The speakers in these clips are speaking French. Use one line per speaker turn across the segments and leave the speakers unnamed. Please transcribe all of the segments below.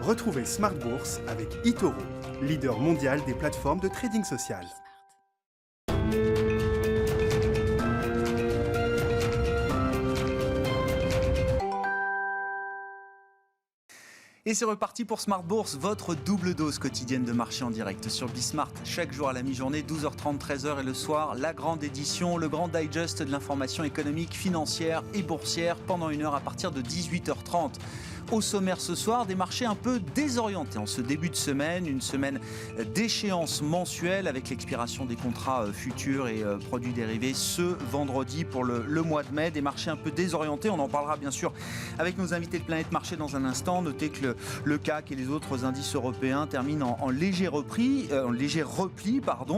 Retrouvez Smart Bourse avec eToro, leader mondial des plateformes de trading social.
Et c'est reparti pour Smart Bourse, votre double dose quotidienne de marché en direct sur Bismart. Chaque jour à la mi-journée, 12h30, 13h et le soir, la grande édition, le grand digest de l'information économique, financière et boursière pendant une heure à partir de 18h30. Au sommaire ce soir, des marchés un peu désorientés en ce début de semaine, une semaine d'échéance mensuelle avec l'expiration des contrats futurs et produits dérivés ce vendredi pour le mois de mai. Des marchés un peu désorientés, on en parlera bien sûr avec nos invités de Planète Marché dans un instant. Notez que le CAC et les autres indices européens terminent en léger repli,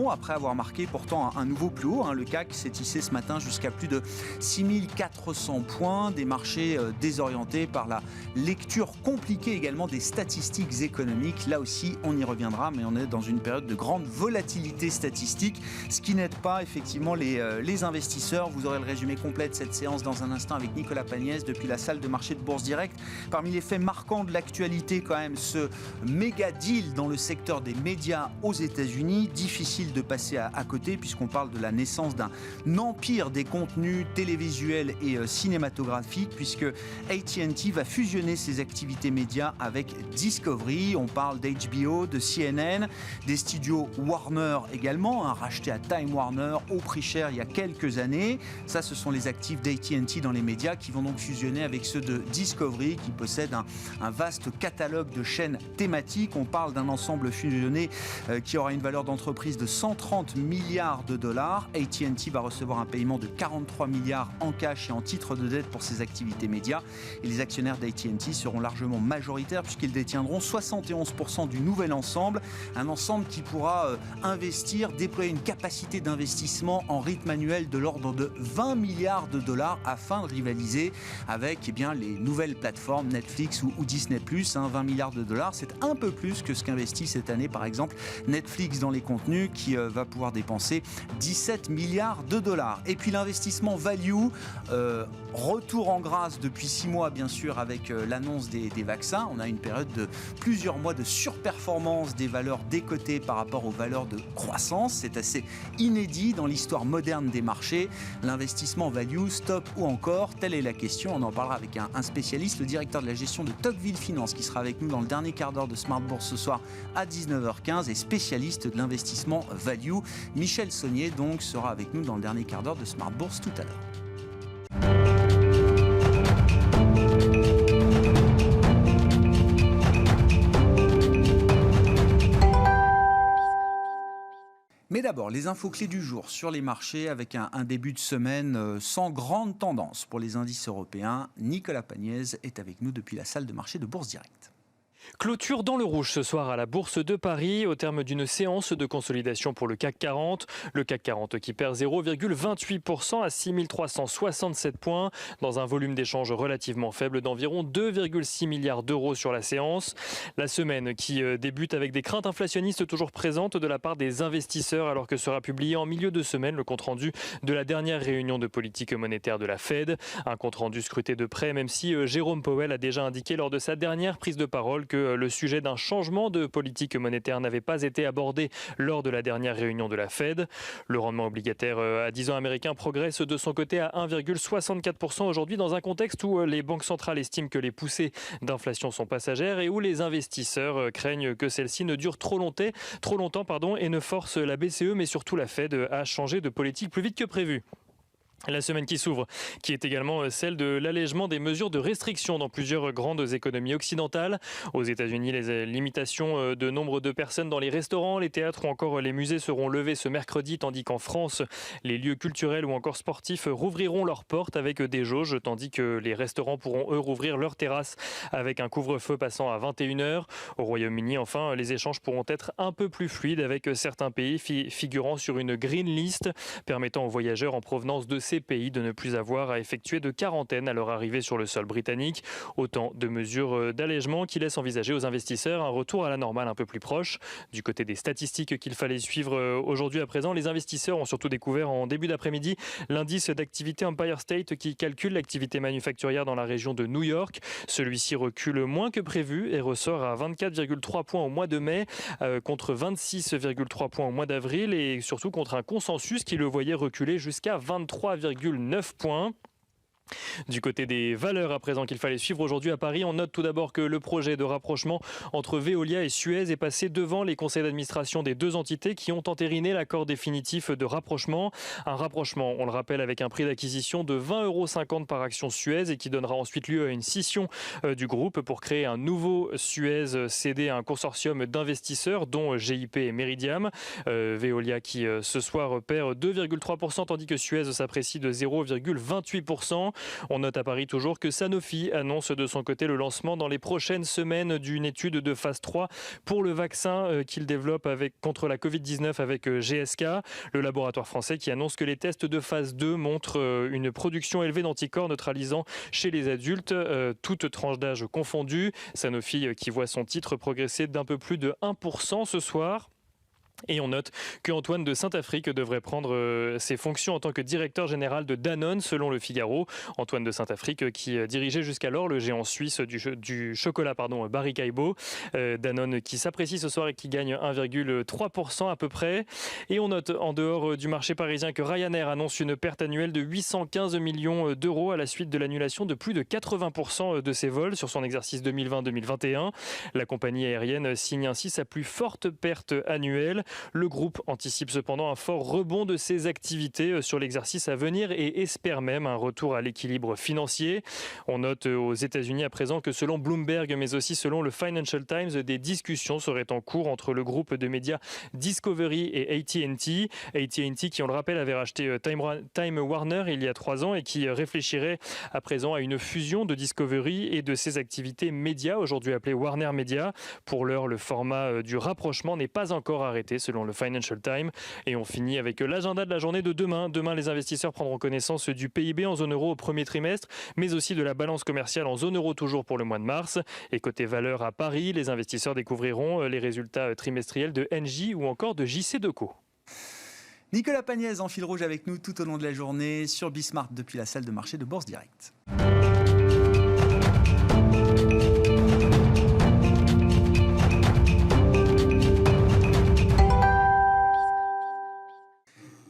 après avoir marqué pourtant un nouveau plus haut. Le CAC s'est hissé ce matin jusqu'à plus de 6400 points. Des marchés désorientés par la lecture compliquée également des statistiques économiques. Là aussi, on y reviendra, mais on est dans une période de grande volatilité statistique, ce qui n'aide pas effectivement les investisseurs. Vous aurez le résumé complet de cette séance dans un instant avec Nicolas Pagnès depuis la salle de marché de Bourse Direct. Parmi les faits marquants de l'actualité, quand même, ce méga deal dans le secteur des médias aux États-Unis. Difficile de passer à côté puisqu'on parle de la naissance d'un empire des contenus télévisuels et cinématographiques, puisque AT&T va fusionner ses activités médias avec Discovery. On parle d'HBO, de CNN, des studios Warner également, rachetés à Time Warner au prix cher il y a quelques années. Ça, ce sont les actifs d'AT&T dans les médias qui vont donc fusionner avec ceux de Discovery qui possèdent un vaste catalogue de chaînes thématiques. On parle d'un ensemble fusionné qui aura une valeur d'entreprise de 130 milliards de dollars. AT&T va recevoir un paiement de 43 milliards en cash et en titre de dette pour ses activités médias. Et les actionnaires d'AT&T seront largement majoritaires puisqu'ils détiendront 71% du nouvel ensemble. Un ensemble qui pourra investir, déployer une capacité d'investissement en rythme annuel de l'ordre de 20 milliards de dollars afin de rivaliser avec les nouvelles plateformes Netflix ou Disney+. 20 milliards de dollars, c'est un peu plus que ce qu'investit cette année par exemple Netflix dans les contenus qui va pouvoir dépenser 17 milliards de dollars. Et puis l'investissement value, retour en grâce depuis 6 mois bien sûr avec l'annonce des vaccins. On a une période de plusieurs mois de surperformance des valeurs décotées par rapport aux valeurs de croissance. C'est assez inédit dans l'histoire moderne des marchés. L'investissement value, stop ou encore, telle est la question. On en parlera avec un spécialiste, le directeur de la gestion de Tocqueville Finance, qui sera avec nous dans le dernier quart d'heure de Smart Bourse ce soir à 19h15 et spécialiste de l'investissement value. Michel Saunier donc sera avec nous dans le dernier quart d'heure de Smart Bourse tout à l'heure. Mais d'abord, les infos clés du jour sur les marchés avec un début de semaine sans grande tendance pour les indices européens. Nicolas Pagnès est avec nous depuis la salle de marché de Bourse Direct.
Clôture dans le rouge ce soir à la Bourse de Paris au terme d'une séance de consolidation pour le CAC 40. Le CAC 40 qui perd 0,28% à 6367 points dans un volume d'échange relativement faible d'environ 2,6 milliards d'euros sur la séance. La semaine qui débute avec des craintes inflationnistes toujours présentes de la part des investisseurs alors que sera publié en milieu de semaine le compte-rendu de la dernière réunion de politique monétaire de la Fed. Un compte-rendu scruté de près même si Jérôme Powell a déjà indiqué lors de sa dernière prise de parole que le sujet d'un changement de politique monétaire n'avait pas été abordé lors de la dernière réunion de la Fed. Le rendement obligataire à 10 ans américain progresse de son côté à 1,64% aujourd'hui dans un contexte où les banques centrales estiment que les poussées d'inflation sont passagères et où les investisseurs craignent que celle-ci ne dure trop longtemps et ne force la BCE mais surtout la Fed à changer de politique plus vite que prévu. La semaine qui s'ouvre, qui est également celle de l'allègement des mesures de restriction dans plusieurs grandes économies occidentales. Aux États-Unis, les limitations de nombre de personnes dans les restaurants, les théâtres ou encore les musées seront levées ce mercredi, tandis qu'en France, les lieux culturels ou encore sportifs rouvriront leurs portes avec des jauges, tandis que les restaurants pourront eux rouvrir leurs terrasses avec un couvre-feu passant à 21h. Au Royaume-Uni, enfin, les échanges pourront être un peu plus fluides avec certains pays figurant sur une green list, permettant aux voyageurs en provenance de ces ces pays de ne plus avoir à effectuer de quarantaine à leur arrivée sur le sol britannique. Autant de mesures d'allègement qui laissent envisager aux investisseurs un retour à la normale un peu plus proche. Du côté des statistiques qu'il fallait suivre aujourd'hui à présent, les investisseurs ont surtout découvert en début d'après-midi l'indice d'activité Empire State qui calcule l'activité manufacturière dans la région de New York. Celui-ci recule moins que prévu et ressort à 24,3 points au mois de mai contre 26,3 points au mois d'avril et surtout contre un consensus qui le voyait reculer jusqu'à 23,9 points. Du côté des valeurs à présent qu'il fallait suivre aujourd'hui à Paris, on note tout d'abord que le projet de rapprochement entre Veolia et Suez est passé devant les conseils d'administration des deux entités qui ont entériné l'accord définitif de rapprochement. Un rapprochement, on le rappelle, avec un prix d'acquisition de 20,50 € par action Suez et qui donnera ensuite lieu à une scission du groupe pour créer un nouveau Suez cédé à un consortium d'investisseurs dont GIP et Meridiam. Veolia qui ce soir perd 2,3% tandis que Suez s'apprécie de 0,28%. On note à Paris toujours que Sanofi annonce de son côté le lancement dans les prochaines semaines d'une étude de phase 3 pour le vaccin qu'il développe contre la Covid-19 avec GSK. Le laboratoire français qui annonce que les tests de phase 2 montrent une production élevée d'anticorps neutralisant chez les adultes, toutes tranches d'âge confondues. Sanofi qui voit son titre progresser d'un peu plus de 1% ce soir. Et on note qu'Antoine de Saint-Affrique devrait prendre ses fonctions en tant que directeur général de Danone, selon Le Figaro. Antoine de Saint-Affrique qui dirigeait jusqu'alors le géant suisse du chocolat Barry Callebaut. Danone qui s'apprécie ce soir et qui gagne 1,3% à peu près. Et on note en dehors du marché parisien que Ryanair annonce une perte annuelle de 815 millions d'euros à la suite de l'annulation de plus de 80% de ses vols sur son exercice 2020-2021. La compagnie aérienne signe ainsi sa plus forte perte annuelle. Le groupe anticipe cependant un fort rebond de ses activités sur l'exercice à venir et espère même un retour à l'équilibre financier. On note aux États-Unis à présent que selon Bloomberg, mais aussi selon le Financial Times, des discussions seraient en cours entre le groupe de médias Discovery et AT&T. AT&T qui, on le rappelle, avait racheté Time Warner il y a 3 ans et qui réfléchirait à présent à une fusion de Discovery et de ses activités médias, aujourd'hui appelées Warner Media. Pour l'heure, le format du rapprochement n'est pas encore arrêté selon le Financial Times. Et on finit avec l'agenda de la journée de demain. Demain, les investisseurs prendront connaissance du PIB en zone euro au premier trimestre, mais aussi de la balance commerciale en zone euro toujours pour le mois de mars. Et côté valeur à Paris, les investisseurs découvriront les résultats trimestriels de Engie ou encore de JC-Deco.
Nicolas Pagnès en fil rouge avec nous tout au long de la journée sur Bismart depuis la salle de marché de Bourse Direct.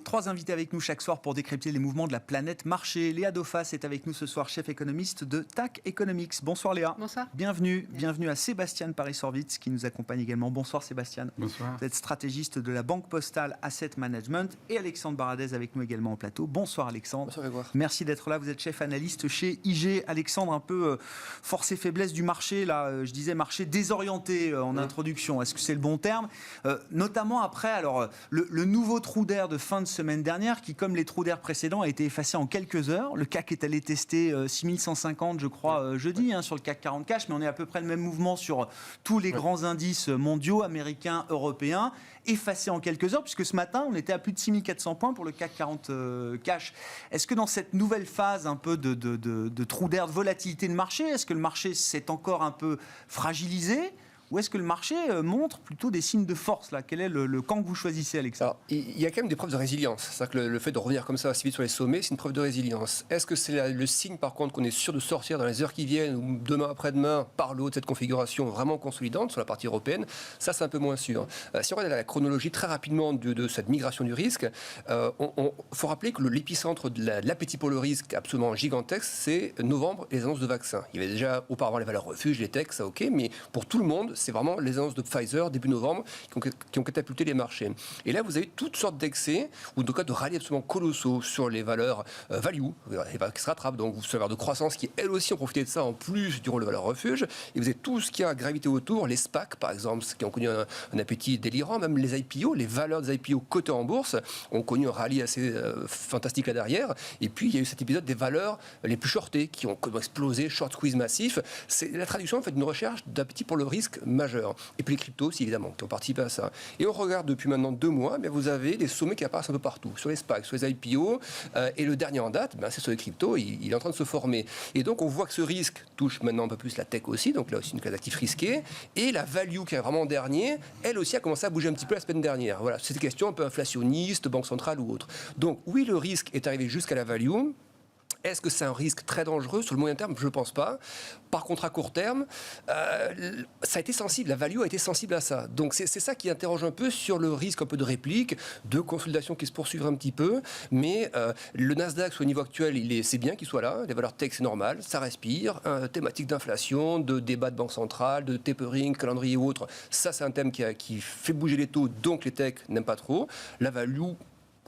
Trois invités avec nous chaque soir pour décrypter les mouvements de la planète marché. Léa Dauphas est avec nous ce soir, chef économiste de TAC Economics. Bonsoir Léa.
Bonsoir.
Bienvenue à Sébastien Paris-Sorvitz qui nous accompagne également. Bonsoir Sébastien.
Bonsoir.
Vous êtes stratégiste de la Banque Postale Asset Management et Alexandre Baradez avec nous également en plateau. Bonsoir Alexandre.
Bonsoir Grégoire.
Merci d'être là. Vous êtes chef analyste chez IG. Alexandre, un peu force et faiblesse du marché. Là, je disais marché désorienté en introduction. Est-ce que c'est le bon terme ? Notamment après, alors le nouveau trou d'air de fin de semaine dernière qui, comme les trous d'air précédents, a été effacé en quelques heures. Le CAC est allé tester 6150, je crois, jeudi, sur le CAC 40 cash, mais on est à peu près le même mouvement sur tous les grands indices mondiaux, américains, européens, effacé en quelques heures, puisque ce matin, on était à plus de 6400 points pour le CAC 40 cash. Est-ce que dans cette nouvelle phase un peu de trou d'air, de volatilité de marché, est-ce que le marché s'est encore un peu fragilisé ? Ou est-ce que le marché montre plutôt des signes de force là ? Quel est le camp que vous choisissez, Alexandre ?
Il y a quand même des preuves de résilience. C'est-à-dire que le fait de revenir comme ça assez vite sur les sommets, c'est une preuve de résilience. Est-ce que c'est le signe, par contre, qu'on est sûr de sortir dans les heures qui viennent, ou demain après-demain, par le haut de cette configuration vraiment consolidante sur la partie européenne ? Ça, c'est un peu moins sûr. Si on regarde la chronologie très rapidement de cette migration du risque, faut rappeler que l'épicentre de l'appétit pour le risque absolument gigantesque, c'est novembre et les annonces de vaccins. Il y avait déjà auparavant les valeurs refuges, les techs, ça ok, mais pour tout le monde, c'est vraiment les annonces de Pfizer début novembre qui ont catapulté les marchés. Et là, vous avez toutes sortes d'excès ou en tout cas de rallyes absolument colossaux sur les valeurs value, les valeurs qui se rattrapent, donc sur les valeurs de croissance qui elles aussi ont profité de ça en plus du rôle de valeur refuge. Et vous avez tout ce qui a gravité autour, les SPAC par exemple, qui ont connu un appétit délirant, même les IPO, les valeurs des IPO cotées en bourse ont connu un rallye assez fantastique là derrière. Et puis il y a eu cet épisode des valeurs les plus shortées qui ont explosé, short squeeze massif. C'est la traduction en fait d'une recherche d'appétit pour le risque majeur. Et puis les cryptos aussi, évidemment, qui ont participé à ça. Et on regarde depuis maintenant 2 mois, vous avez des sommets qui apparaissent un peu partout, sur les SPAC, sur les IPO, et le dernier en date, c'est sur les cryptos, il est en train de se former. Et donc on voit que ce risque touche maintenant un peu plus la tech aussi, donc là aussi une classe d'actifs risquée, et la value qui est vraiment en dernier, elle aussi a commencé à bouger un petit peu la semaine dernière. Voilà, c'est une question un peu inflationniste, banque centrale ou autre. Donc oui, le risque est arrivé jusqu'à la value. Est-ce que c'est un risque très dangereux sur le moyen terme? Je ne pense pas. Par contre, à court terme, ça a été sensible. La value a été sensible à ça. Donc, c'est ça qui interroge un peu sur le risque un peu de réplique, de consolidation qui se poursuivra un petit peu. Mais le Nasdaq, au niveau actuel, c'est bien qu'il soit là. Les valeurs tech, c'est normal. Ça respire. Thématique d'inflation, de débat de banque centrale, de tapering, calendrier ou autre. Ça, c'est un thème qui fait bouger les taux. Donc, les techs n'aiment pas trop. La value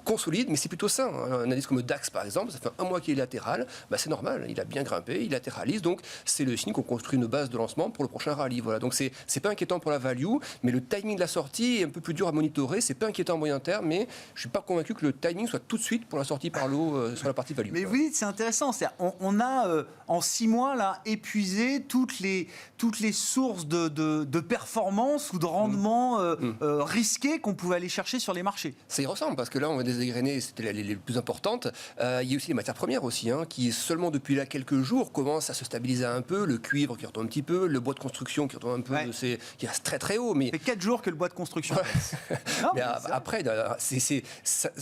consolide, mais c'est plutôt sain. Un indice comme le DAX, par exemple, ça fait 1 mois qu'il est latéral, c'est normal, il a bien grimpé, il latéralise, donc c'est le signe qu'on construit une base de lancement pour le prochain rallye. Voilà. Donc c'est pas inquiétant pour la value, mais le timing de la sortie est un peu plus dur à monitorer, c'est pas inquiétant à moyen terme, mais je suis pas convaincu que le timing soit tout de suite pour la sortie par l'eau sur la partie value.
Mais vous dites, c'est intéressant, on a en 6 mois là, épuisé toutes les sources de performance ou de rendement risqués qu'on pouvait aller chercher sur les marchés.
Ça y ressemble, parce que là on va désagréner, c'était les plus importantes. Il y a aussi les matières premières aussi, qui seulement depuis là quelques jours commencent à se stabiliser un peu, le cuivre qui retombe un petit peu, le bois de construction qui retombe un peu, qui reste très très haut. Mais...
Ça fait 4 jours que le bois de construction.
Non, mais après,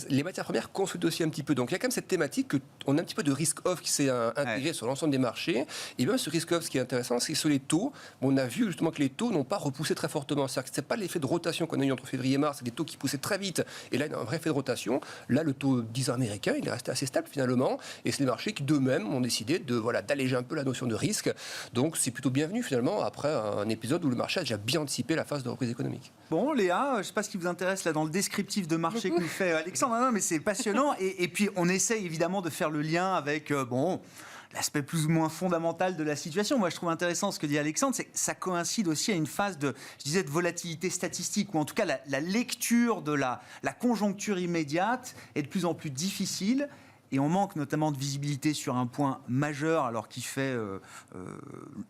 les matières premières consultent aussi un petit peu. Donc il y a quand même cette thématique qu'on a un petit peu de risk-off qui s'est intégré sur l'ensemble des marchés. Et bien ce risk-off, ce qui est intéressant, c'est que sur les taux, on a vu justement que les taux n'ont pas repoussé très fortement. C'est-à-dire que ce n'est pas l'effet de rotation qu'on a eu entre février et mars, c'est des taux qui poussaient très vite. Et là, il y a un vrai effet de rotation. Là, le taux 10 ans américain, il est resté assez stable finalement. Et c'est les marchés qui, d'eux-mêmes, ont décidé d'alléger un peu la notion de risque. Donc, c'est plutôt bienvenu finalement après un épisode où le marché a déjà bien anticipé la phase de reprise économique.
Bon, Léa, je ne sais pas ce qui vous intéresse là dans le descriptif de marché que nous fait Alexandre. Non, mais c'est passionnant. Et puis, on essaye évidemment de faire le lien avec, l'aspect plus ou moins fondamental de la situation. Moi, je trouve intéressant ce que dit Alexandre, c'est que ça coïncide aussi à une phase de volatilité statistique, ou en tout cas la lecture de la conjoncture immédiate est de plus en plus difficile. Et on manque notamment de visibilité sur un point majeur, alors qui fait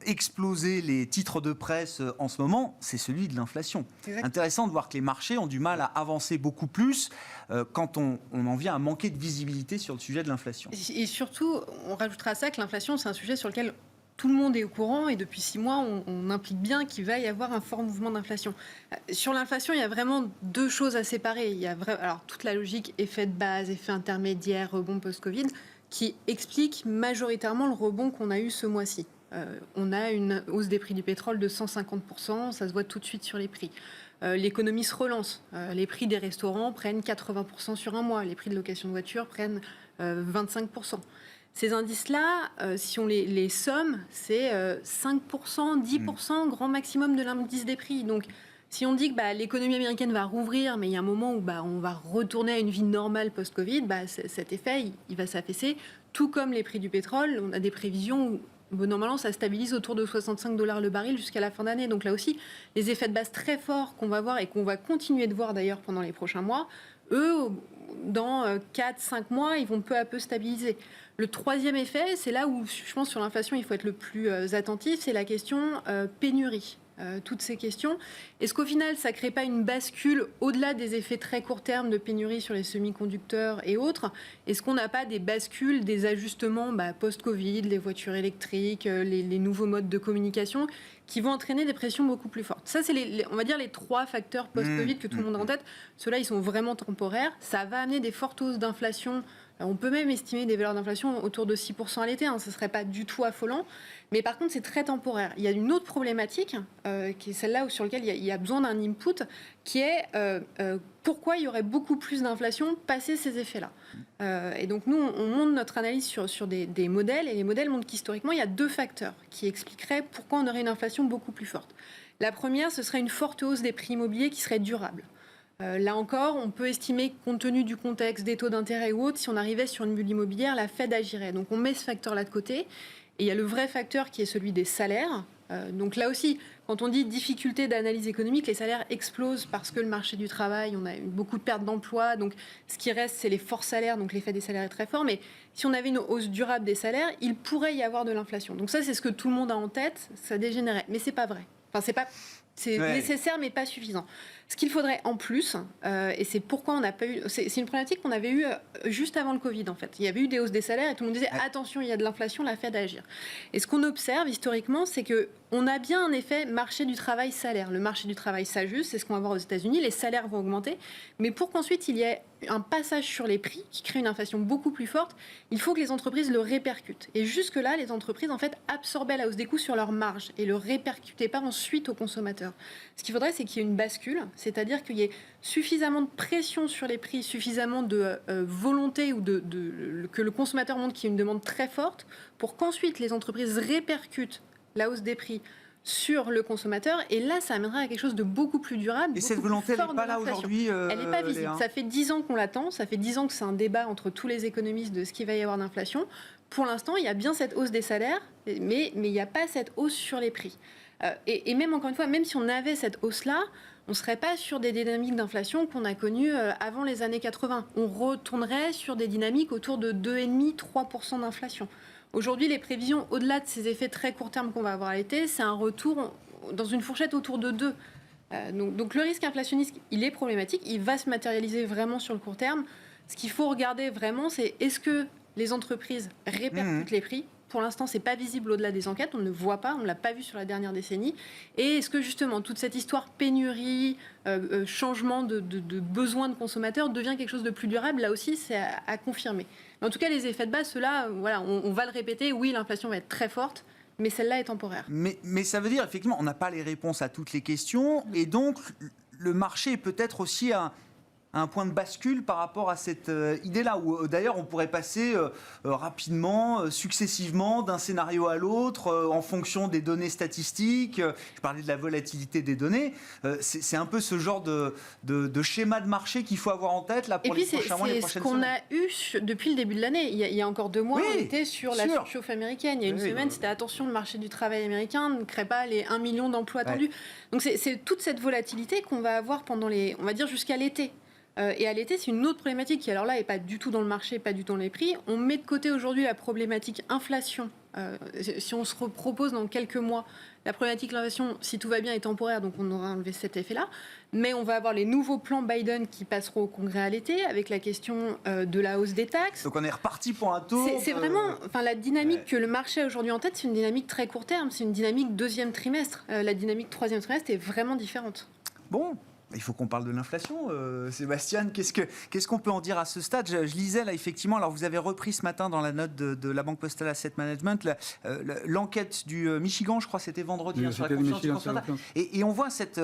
exploser les titres de presse en ce moment, c'est celui de l'inflation. Intéressant de voir que les marchés ont du mal à avancer beaucoup plus quand on en vient à manquer de visibilité sur le sujet de l'inflation.
Et surtout, on rajoutera à ça que l'inflation, c'est un sujet sur lequel tout le monde est au courant et depuis 6 mois, on implique bien qu'il va y avoir un fort mouvement d'inflation. Sur l'inflation, il y a vraiment 2 choses à séparer. Il y a alors, toute la logique effet de base, effet intermédiaire, rebond post-Covid, qui explique majoritairement le rebond qu'on a eu ce mois-ci. On a une hausse des prix du pétrole de 150%, ça se voit tout de suite sur les prix. L'économie se relance. Les prix des restaurants prennent 80% sur un mois. Les prix de location de voiture prennent 25%. Ces indices-là, si on les somme, c'est 5%, 10% grand maximum de l'indice des prix. Donc, si on dit que l'économie américaine va rouvrir, mais il y a un moment où on va retourner à une vie normale post-Covid, cet effet, il va s'affaisser. Tout comme les prix du pétrole, on a des prévisions où normalement, ça stabilise autour de $65 le baril jusqu'à la fin d'année. Donc là aussi, les effets de base très forts qu'on va voir et qu'on va continuer de voir d'ailleurs pendant les prochains mois, eux, dans 4-5 mois, ils vont peu à peu stabiliser. Le troisième effet, c'est là où je pense sur l'inflation, il faut être le plus attentif, c'est la question pénurie. Toutes ces questions. Est-ce qu'au final, ça ne crée pas une bascule au-delà des effets très court terme de pénurie sur les semi-conducteurs et autres? Est-ce qu'on n'a pas des bascules, des ajustements post-Covid, les voitures électriques, les nouveaux modes de communication qui vont entraîner des pressions beaucoup plus fortes? Ça, c'est on va dire les 3 facteurs post-Covid que tout le monde a en tête. Ceux-là, ils sont vraiment temporaires. Ça va amener des fortes hausses d'inflation. On peut même estimer des valeurs d'inflation autour de 6% à l'été. Ce ne serait pas du tout affolant. Mais par contre, c'est très temporaire. Il y a une autre problématique, qui est celle-là sur laquelle il y a besoin d'un input, qui est pourquoi il y aurait beaucoup plus d'inflation passé ces effets-là. Et donc, nous, on monte notre analyse sur des modèles. Et les modèles montrent qu'historiquement, il y a 2 facteurs qui expliqueraient pourquoi on aurait une inflation beaucoup plus forte. La première, ce serait une forte hausse des prix immobiliers qui serait durable. Là encore, on peut estimer, compte tenu du contexte, des taux d'intérêt ou autres, si on arrivait sur une bulle immobilière, la Fed agirait. Donc on met ce facteur-là de côté. Et il y a le vrai facteur qui est celui des salaires. Donc là aussi, quand on dit difficulté d'analyse économique, les salaires explosent parce que le marché du travail, on a eu beaucoup de pertes d'emplois. Donc ce qui reste, c'est les forts salaires. Donc l'effet des salaires est très fort. Mais si on avait une hausse durable des salaires, il pourrait y avoir de l'inflation. Donc ça, c'est ce que tout le monde a en tête. Ça dégénérait. Mais c'est pas vrai. Enfin, c'est pas C'est nécessaire mais pas suffisant. Ce qu'il faudrait en plus, et c'est pourquoi on n'a pas eu... C'est une problématique qu'on avait eue juste avant le Covid, en fait. Il y avait eu des hausses des salaires et tout le monde disait « Attention, il y a de l'inflation, la Fed agir ». Et ce qu'on observe historiquement, c'est qu'on a bien un effet marché du travail-salaire. Le marché du travail s'ajuste, c'est ce qu'on va voir aux États-Unis, les salaires vont augmenter. Mais pour qu'ensuite il y ait un passage sur les prix qui crée une inflation beaucoup plus forte, il faut que les entreprises le répercutent. Et jusque-là, les entreprises, en fait, absorbaient la hausse des coûts sur leur marge et le répercutaient pas ensuite aux consommateurs. Ce qu'il faudrait, c'est qu'il y ait une bascule, c'est-à-dire qu'il y ait suffisamment de pression sur les prix, suffisamment de volonté ou que le consommateur montre qu'il y a une demande très forte pour qu'ensuite les entreprises répercutent la hausse des prix sur le consommateur, et là ça amènera à quelque chose de beaucoup plus durable.
Et cette volonté, elle n'est pas là aujourd'hui.
Elle n'est pas visible. Ça fait 10 ans qu'on l'attend, ça fait 10 ans que c'est un débat entre tous les économistes de ce qu'il va y avoir d'inflation. Pour l'instant, il y a bien cette hausse des salaires, mais il n'y a pas cette hausse sur les prix. Et même, encore une fois, même si on avait cette hausse-là, on ne serait pas sur des dynamiques d'inflation qu'on a connues avant les années 80. On retournerait sur des dynamiques autour de 2,5-3% d'inflation. Aujourd'hui, les prévisions, au-delà de ces effets très court terme qu'on va avoir à l'été, c'est un retour dans une fourchette autour de 2. Donc le risque inflationniste, il est problématique, il va se matérialiser vraiment sur le court terme. Ce qu'il faut regarder vraiment, c'est est-ce que les entreprises répercutent les prix ? Pour l'instant, ce n'est pas visible au-delà des enquêtes, on ne le voit pas, on ne l'a pas vu sur la dernière décennie. Et est-ce que justement toute cette histoire pénurie, changement de besoins de consommateurs devient quelque chose de plus durable ? Là aussi, c'est à confirmer. Mais en tout cas, les effets de base, ceux-là, voilà, on va le répéter, oui, l'inflation va être très forte, mais celle-là est temporaire.
Mais ça veut dire, effectivement, on n'a pas les réponses à toutes les questions, et donc le marché est peut-être aussi un point de bascule par rapport à cette idée-là, où d'ailleurs on pourrait passer rapidement, successivement, d'un scénario à l'autre, en fonction des données statistiques. Je parlais de la volatilité des données. C'est un peu ce genre de schéma de marché qu'il faut avoir en tête là, pour les prochains mois, les prochaines semaines.
Et puis c'est ce qu'on a eu depuis le début de l'année. Il y a encore 2 mois, on était sur la surchauffe américaine. Il y a une semaine, c'était attention, le marché du travail américain ne crée pas les 1 million d'emplois attendus. Donc c'est toute cette volatilité qu'on va avoir pendant on va dire jusqu'à l'été. Et à l'été, c'est une autre problématique qui, alors là, n'est pas du tout dans le marché, pas du tout dans les prix. On met de côté aujourd'hui la problématique inflation. Si on se propose dans quelques mois, la problématique de l'inflation, si tout va bien, est temporaire, donc on aura enlevé cet effet-là. Mais on va avoir les nouveaux plans Biden qui passeront au Congrès à l'été, avec la question de la hausse des taxes.
Donc on est reparti pour un tour.
C'est vraiment, la dynamique que le marché a aujourd'hui en tête, c'est une dynamique très court terme, c'est une dynamique deuxième trimestre. La dynamique troisième trimestre est vraiment différente.
Bon. Il faut qu'on parle de l'inflation, Sébastien. Qu'est-ce qu'on peut en dire à ce stade ? Je lisais là, effectivement, alors vous avez repris ce matin dans la note de la Banque Postale Asset Management l'enquête du Michigan, je crois que c'était vendredi, sur la confiance du consommateur. Et on voit cette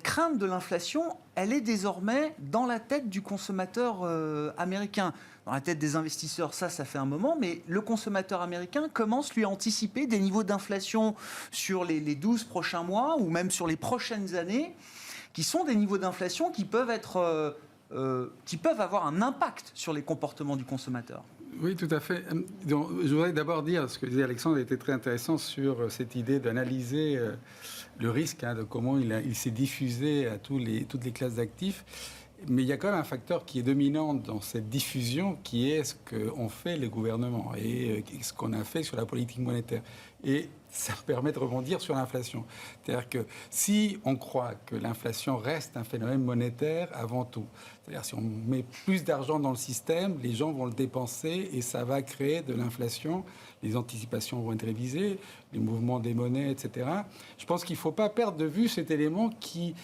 crainte de l'inflation, elle est désormais dans la tête du consommateur américain. Dans la tête des investisseurs, ça fait un moment, mais le consommateur américain commence, lui, à anticiper des niveaux d'inflation sur les 12 prochains mois ou même sur les prochaines années, qui sont des niveaux d'inflation qui peuvent avoir un impact sur les comportements du consommateur.
Oui, tout à fait. Donc, je voudrais d'abord dire, ce que disait Alexandre était très intéressant sur cette idée d'analyser le risque, de comment il s'est diffusé à toutes les classes d'actifs. Mais il y a quand même un facteur qui est dominant dans cette diffusion, qui est ce qu'ont fait les gouvernements et ce qu'on a fait sur la politique monétaire. Et ça permet de rebondir sur l'inflation. C'est-à-dire que si on croit que l'inflation reste un phénomène monétaire avant tout, c'est-à-dire si on met plus d'argent dans le système, les gens vont le dépenser et ça va créer de l'inflation. Les anticipations vont être révisées, les mouvements des monnaies, etc. Je pense qu'il ne faut pas perdre de vue cet élément qui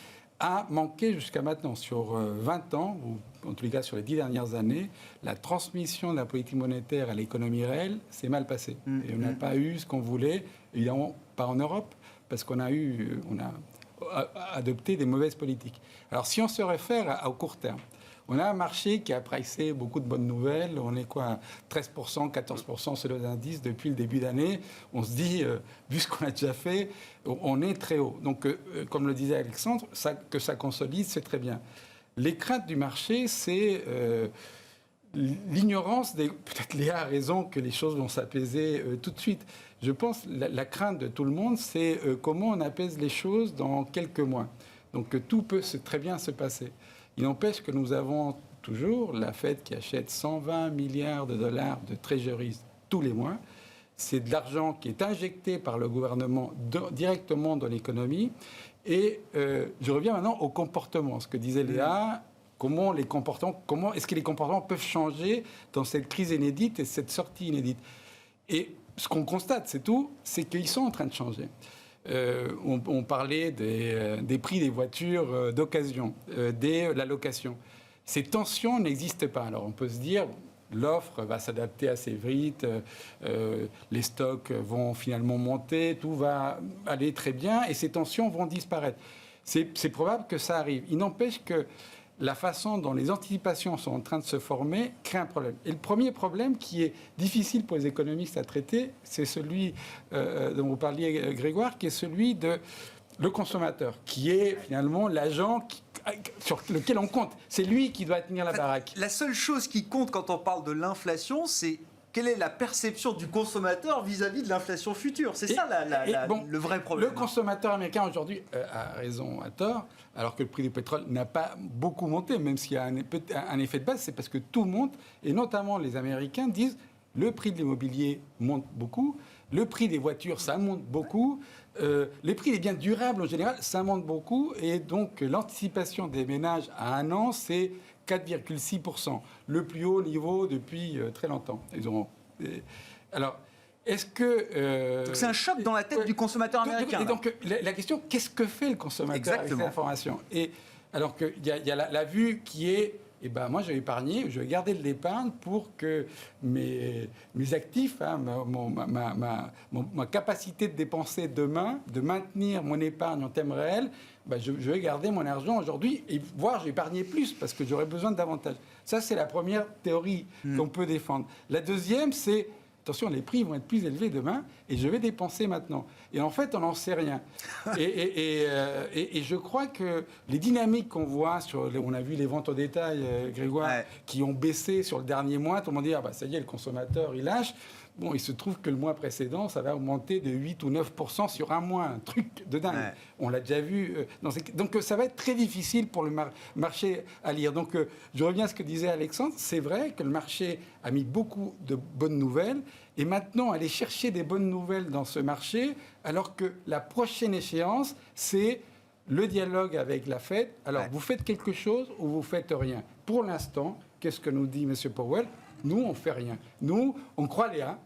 a manqué jusqu'à maintenant. Sur 20 ans, ou en tous les cas sur les 10 dernières années, la transmission de la politique monétaire à l'économie réelle s'est mal passée. Et on n'a pas eu ce qu'on voulait, évidemment pas en Europe, parce qu'on a adopté des mauvaises politiques. Alors si on se réfère au court terme, on a un marché qui a pricé beaucoup de bonnes nouvelles. On est quoi, 13%, 14% sur les indices depuis le début d'année. On se dit, vu ce qu'on a déjà fait, on est très haut. Donc, comme le disait Alexandre, que ça consolide, c'est très bien. Les craintes du marché, c'est l'ignorance peut-être Léa a raison que les choses vont s'apaiser tout de suite. Je pense la crainte de tout le monde, c'est comment on apaise les choses dans quelques mois. Donc, tout peut très bien se passer. Il n'empêche que nous avons toujours la Fed qui achète 120 milliards de dollars de treasuries tous les mois. c'est de l'argent qui est injecté par le gouvernement directement dans l'économie. Et je reviens maintenant au comportement, ce que disait Léa. Comment est-ce que les comportements peuvent changer dans cette crise inédite et cette sortie inédite? Et ce qu'on constate, c'est tout, c'est qu'ils sont en train de changer. On parlait des prix des voitures d'occasion, de la location. Ces tensions n'existent pas. Alors on peut se dire, l'offre va s'adapter assez vite, les stocks vont finalement monter, tout va aller très bien et ces tensions vont disparaître. C'est probable que ça arrive. Il n'empêche que la façon dont les anticipations sont en train de se former crée un problème. Et le premier problème qui est difficile pour les économistes à traiter, c'est celui dont vous parliez, Grégoire, qui est celui de le consommateur, qui est finalement l'agent sur lequel on compte. C'est lui qui doit tenir la baraque.
La seule chose qui compte quand on parle de l'inflation, c'est quelle est la perception du consommateur vis-à-vis de l'inflation future. C'est ça le vrai problème.
Le consommateur américain aujourd'hui a raison, a tort, alors que le prix du pétrole n'a pas beaucoup monté, même s'il y a un effet de base, c'est parce que tout monte, et notamment les Américains disent le prix de l'immobilier monte beaucoup, le prix des voitures, ça monte beaucoup, les prix des biens durables en général, ça monte beaucoup, et donc l'anticipation des ménages à un an, c'est 4,6%, le plus haut niveau depuis très longtemps. Alors, est-ce que...
Donc c'est un choc dans la tête du consommateur américain.
Et donc, la question, qu'est-ce que fait le consommateur avec cette information? Et alors qu'il y a la vue qui est, moi je vais épargner, je vais garder de l'épargne pour que mes actifs, ma capacité de dépenser demain, de maintenir mon épargne en termes réels, je vais garder mon argent aujourd'hui et voire je vais épargner plus parce que j'aurai besoin de davantage. Ça, c'est la première théorie qu'on peut défendre. La deuxième, c'est, attention, les prix vont être plus élevés demain et je vais dépenser maintenant. Et en fait, on n'en sait rien. Et je crois que les dynamiques qu'on voit, on a vu les ventes au détail, Grégoire, qui ont baissé sur le dernier mois, tout le monde dit, ça y est, le consommateur, il lâche. Bon, il se trouve que le mois précédent, ça va augmenter de 8 ou 9% sur un mois, un truc de dingue. Ouais. On l'a déjà vu. Donc ça va être très difficile pour le marché à lire. Donc je reviens à ce que disait Alexandre. C'est vrai que le marché a mis beaucoup de bonnes nouvelles. Et maintenant, aller chercher des bonnes nouvelles dans ce marché, alors que la prochaine échéance, c'est le dialogue avec la Fed. Alors, vous faites quelque chose ou vous faites rien. Pour l'instant, qu'est-ce que nous dit M. Powell? Nous, on ne fait rien. Nous, on croit Léa.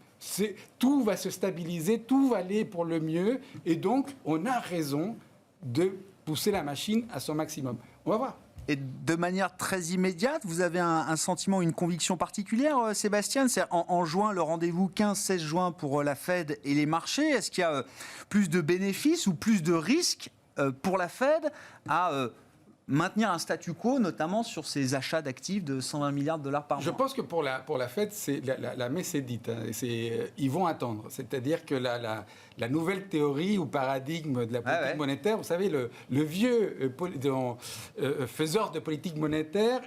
Tout va se stabiliser, tout va aller pour le mieux. Et donc, on a raison de pousser la machine à son maximum. On va voir.
Et de manière très immédiate, vous avez un sentiment, une conviction particulière, Sébastien? C'est en juin, le rendez-vous 15-16 juin pour la Fed et les marchés. Est-ce qu'il y a plus de bénéfices ou plus de risques pour la Fed à maintenir un statu quo, notamment sur ces achats d'actifs de 120 milliards de dollars par mois?
Je pense que pour la Fed, la messe est dite. Ils vont attendre. C'est-à-dire que la nouvelle théorie ou paradigme de la politique monétaire, vous savez, le vieux faiseur de politique monétaire,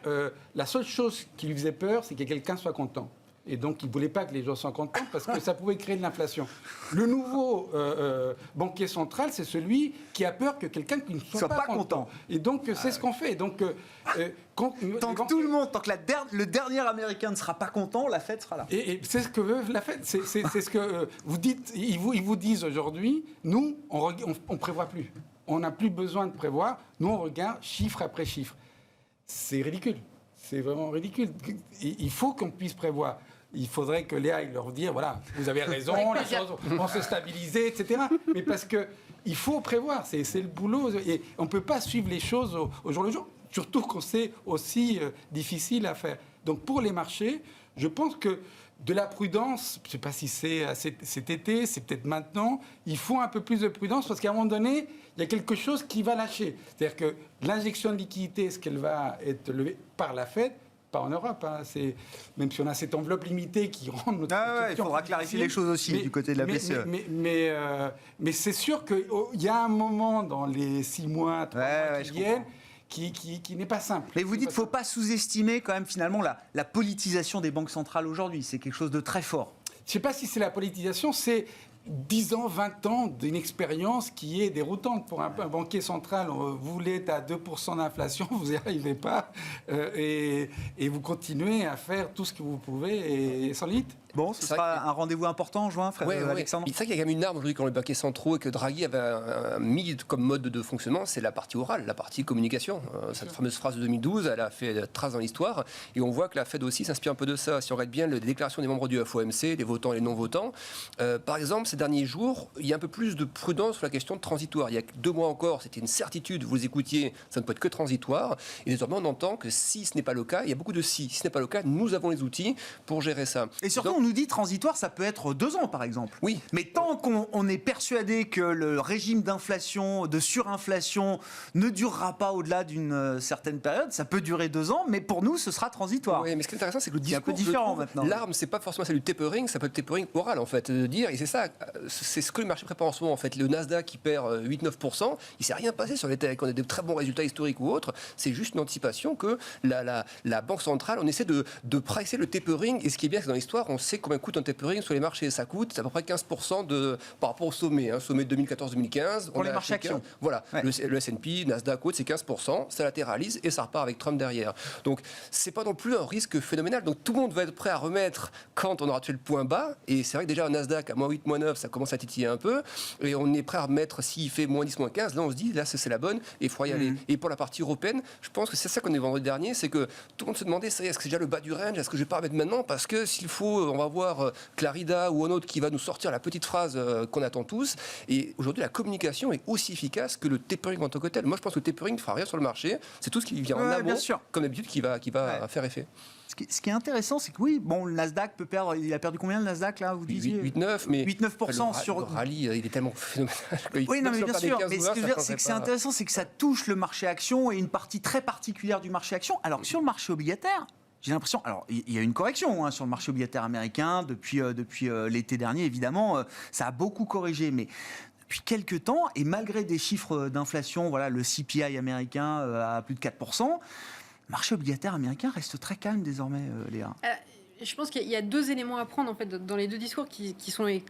la seule chose qui lui faisait peur, c'est que quelqu'un soit content. Et donc, il ne voulait pas que les gens soient contents parce que ça pouvait créer de l'inflation. Le nouveau banquier central, c'est celui qui a peur que quelqu'un qui ne soit pas content. Et donc, c'est ce qu'on fait. Donc,
tant que le dernier Américain ne sera pas content, la Fed sera là.
Et c'est ce que veut la Fed. C'est ce que vous dites. Ils vous disent aujourd'hui, nous, on ne prévoit plus. On n'a plus besoin de prévoir. Nous, on regarde chiffre après chiffre. C'est ridicule. C'est vraiment ridicule. Il faut qu'on puisse prévoir. Il faudrait que Léa leur dise, voilà, vous avez raison, les choses vont se stabiliser, etc. Mais parce qu'il faut prévoir, c'est le boulot. Et on ne peut pas suivre les choses au jour le jour, surtout quand c'est aussi difficile à faire. Donc pour les marchés, je pense que de la prudence, je ne sais pas si c'est cet été, c'est peut-être maintenant, il faut un peu plus de prudence parce qu'à un moment donné, il y a quelque chose qui va lâcher. C'est-à-dire que l'injection de liquidité, est-ce qu'elle va être levée par la Fed? Pas en Europe. Même si on a cette enveloppe limitée qui rend notre
il faudra clarifier les choses aussi du côté de la BCE.
Mais c'est sûr qu'il y a un moment dans les 6 mois, 3 mois qui viennent qui n'est pas simple.
Mais vous dites qu'il ne faut pas sous-estimer quand même finalement la politisation des banques centrales aujourd'hui. C'est quelque chose de très fort.
Je ne sais pas si c'est la politisation, c'est 10 ans, 20 ans d'une expérience qui est déroutante. Pour un banquier central, vous voulez à 2% d'inflation, vous n'y arrivez pas, et vous continuez à faire tout ce que vous pouvez et sans limite.
Bon, ce sera un rendez-vous important en juin, Alexandre.
C'est vrai qu'il y a quand même une arme aujourd'hui quand les banquiers centraux et que Draghi avait mis comme mode de fonctionnement, c'est la partie orale, la partie communication. Cette fameuse phrase de 2012, elle a fait trace dans l'histoire et on voit que la Fed aussi s'inspire un peu de ça. Si on regarde bien les déclarations des membres du FOMC, les votants et les non-votants, par exemple, ces derniers jours, il y a un peu plus de prudence sur la question de transitoire. Il y a 2 mois encore, c'était une certitude, vous écoutiez, ça ne peut être que transitoire. Et désormais, on entend que si ce n'est pas le cas, il y a beaucoup de si. Si ce n'est pas le cas, nous avons les outils pour gérer ça.
Et surtout, on nous dit transitoire, ça peut être 2 ans, par exemple.
Oui.
Mais tant qu'on est persuadé que le régime d'inflation, de surinflation, ne durera pas au-delà d'une certaine période, ça peut durer 2 ans, mais pour nous, ce sera transitoire.
Oui, mais ce qui est intéressant, c'est que le discours,
un peu différent maintenant.
L'arme, c'est pas forcément celle du tapering, ça peut être tapering oral, en fait, de dire, et c'est ça, c'est ce que le marché prépare en ce moment, en fait. Le Nasdaq qui perd 8-9%, il s'est rien passé sur les techs, on a de très bons résultats historiques ou autres, c'est juste une anticipation que la Banque centrale, on essaie de pricer le tapering, et ce qui est bien, c'est que dans l'histoire, on sait combien coûte un tapering sur les marchés. Ça coûte à peu près 15% par rapport au sommet. Sommet 2014-2015.
Pour les marchés actions.
Voilà. Ouais. Le S&P, Nasdaq, c'est 15%. Ça latéralise et ça repart avec Trump derrière. Donc, c'est pas non plus un risque phénoménal. Donc, tout le monde va être prêt à remettre quand on aura tué le point bas. Et c'est vrai que déjà, un Nasdaq à -8, -9, ça commence à titiller un peu. Et on est prêt à remettre s'il fait -10, -15. Là, on se dit, là, c'est la bonne. Et il faut y aller. Et pour la partie européenne, je pense que c'est ça qu'on est vendredi dernier. C'est que tout le monde se demandait, est-ce que c'est déjà le bas du range? Est-ce que je vais pas remettre maintenant? Parce que s'il faut, on va voir Clarida ou un autre qui va nous sortir la petite phrase qu'on attend tous. Et aujourd'hui, la communication est aussi efficace que le tapering en tant que tel. Moi, je pense que le tapering ne fera rien sur le marché. C'est tout ce qui vient en amont, comme d'habitude, qui va faire effet.
Ce qui est intéressant, c'est que oui, bon, le Nasdaq peut perdre. Il a perdu combien le Nasdaq là, vous disiez
8-9, mais
8-9% sur
le rallye, il est tellement phénoménal.
Oui, non, mais bien sûr. Mais ce que je veux dire, c'est que c'est intéressant, c'est que ça touche le marché action et une partie très particulière du marché action. Alors que sur le marché obligataire, j'ai l'impression, alors il y a une correction sur le marché obligataire américain depuis l'été dernier, évidemment, ça a beaucoup corrigé, mais depuis quelques temps, et malgré des chiffres d'inflation, voilà, le CPI américain à plus de 4%, le marché obligataire américain reste très calme désormais, Léa.
Je pense qu'il y a 2 éléments à prendre en fait dans les 2 discours qui sont les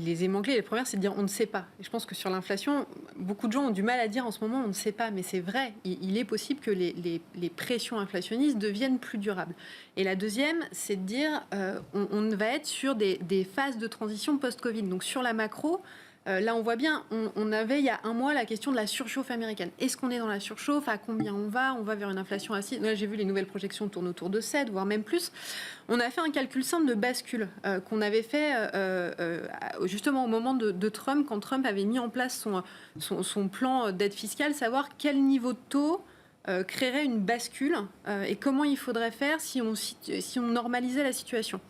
éléments clés. Le premier, c'est de dire on ne sait pas. Et je pense que sur l'inflation, beaucoup de gens ont du mal à dire en ce moment on ne sait pas, mais c'est vrai. Il est possible que les pressions inflationnistes deviennent plus durables. Et la deuxième, c'est de dire on va être sur des phases de transition post-Covid. Donc sur la macro, là, on voit bien, on avait il y a 1 mois la question de la surchauffe américaine. Est-ce qu'on est dans la surchauffe? À combien on va? On va vers une inflation assise. Là, j'ai vu les nouvelles projections tournent autour de 7, voire même plus. On a fait un calcul simple de bascule qu'on avait fait justement au moment de Trump, quand Trump avait mis en place son plan d'aide fiscale, savoir quel niveau de taux créerait une bascule et comment il faudrait faire si on normalisait la situation.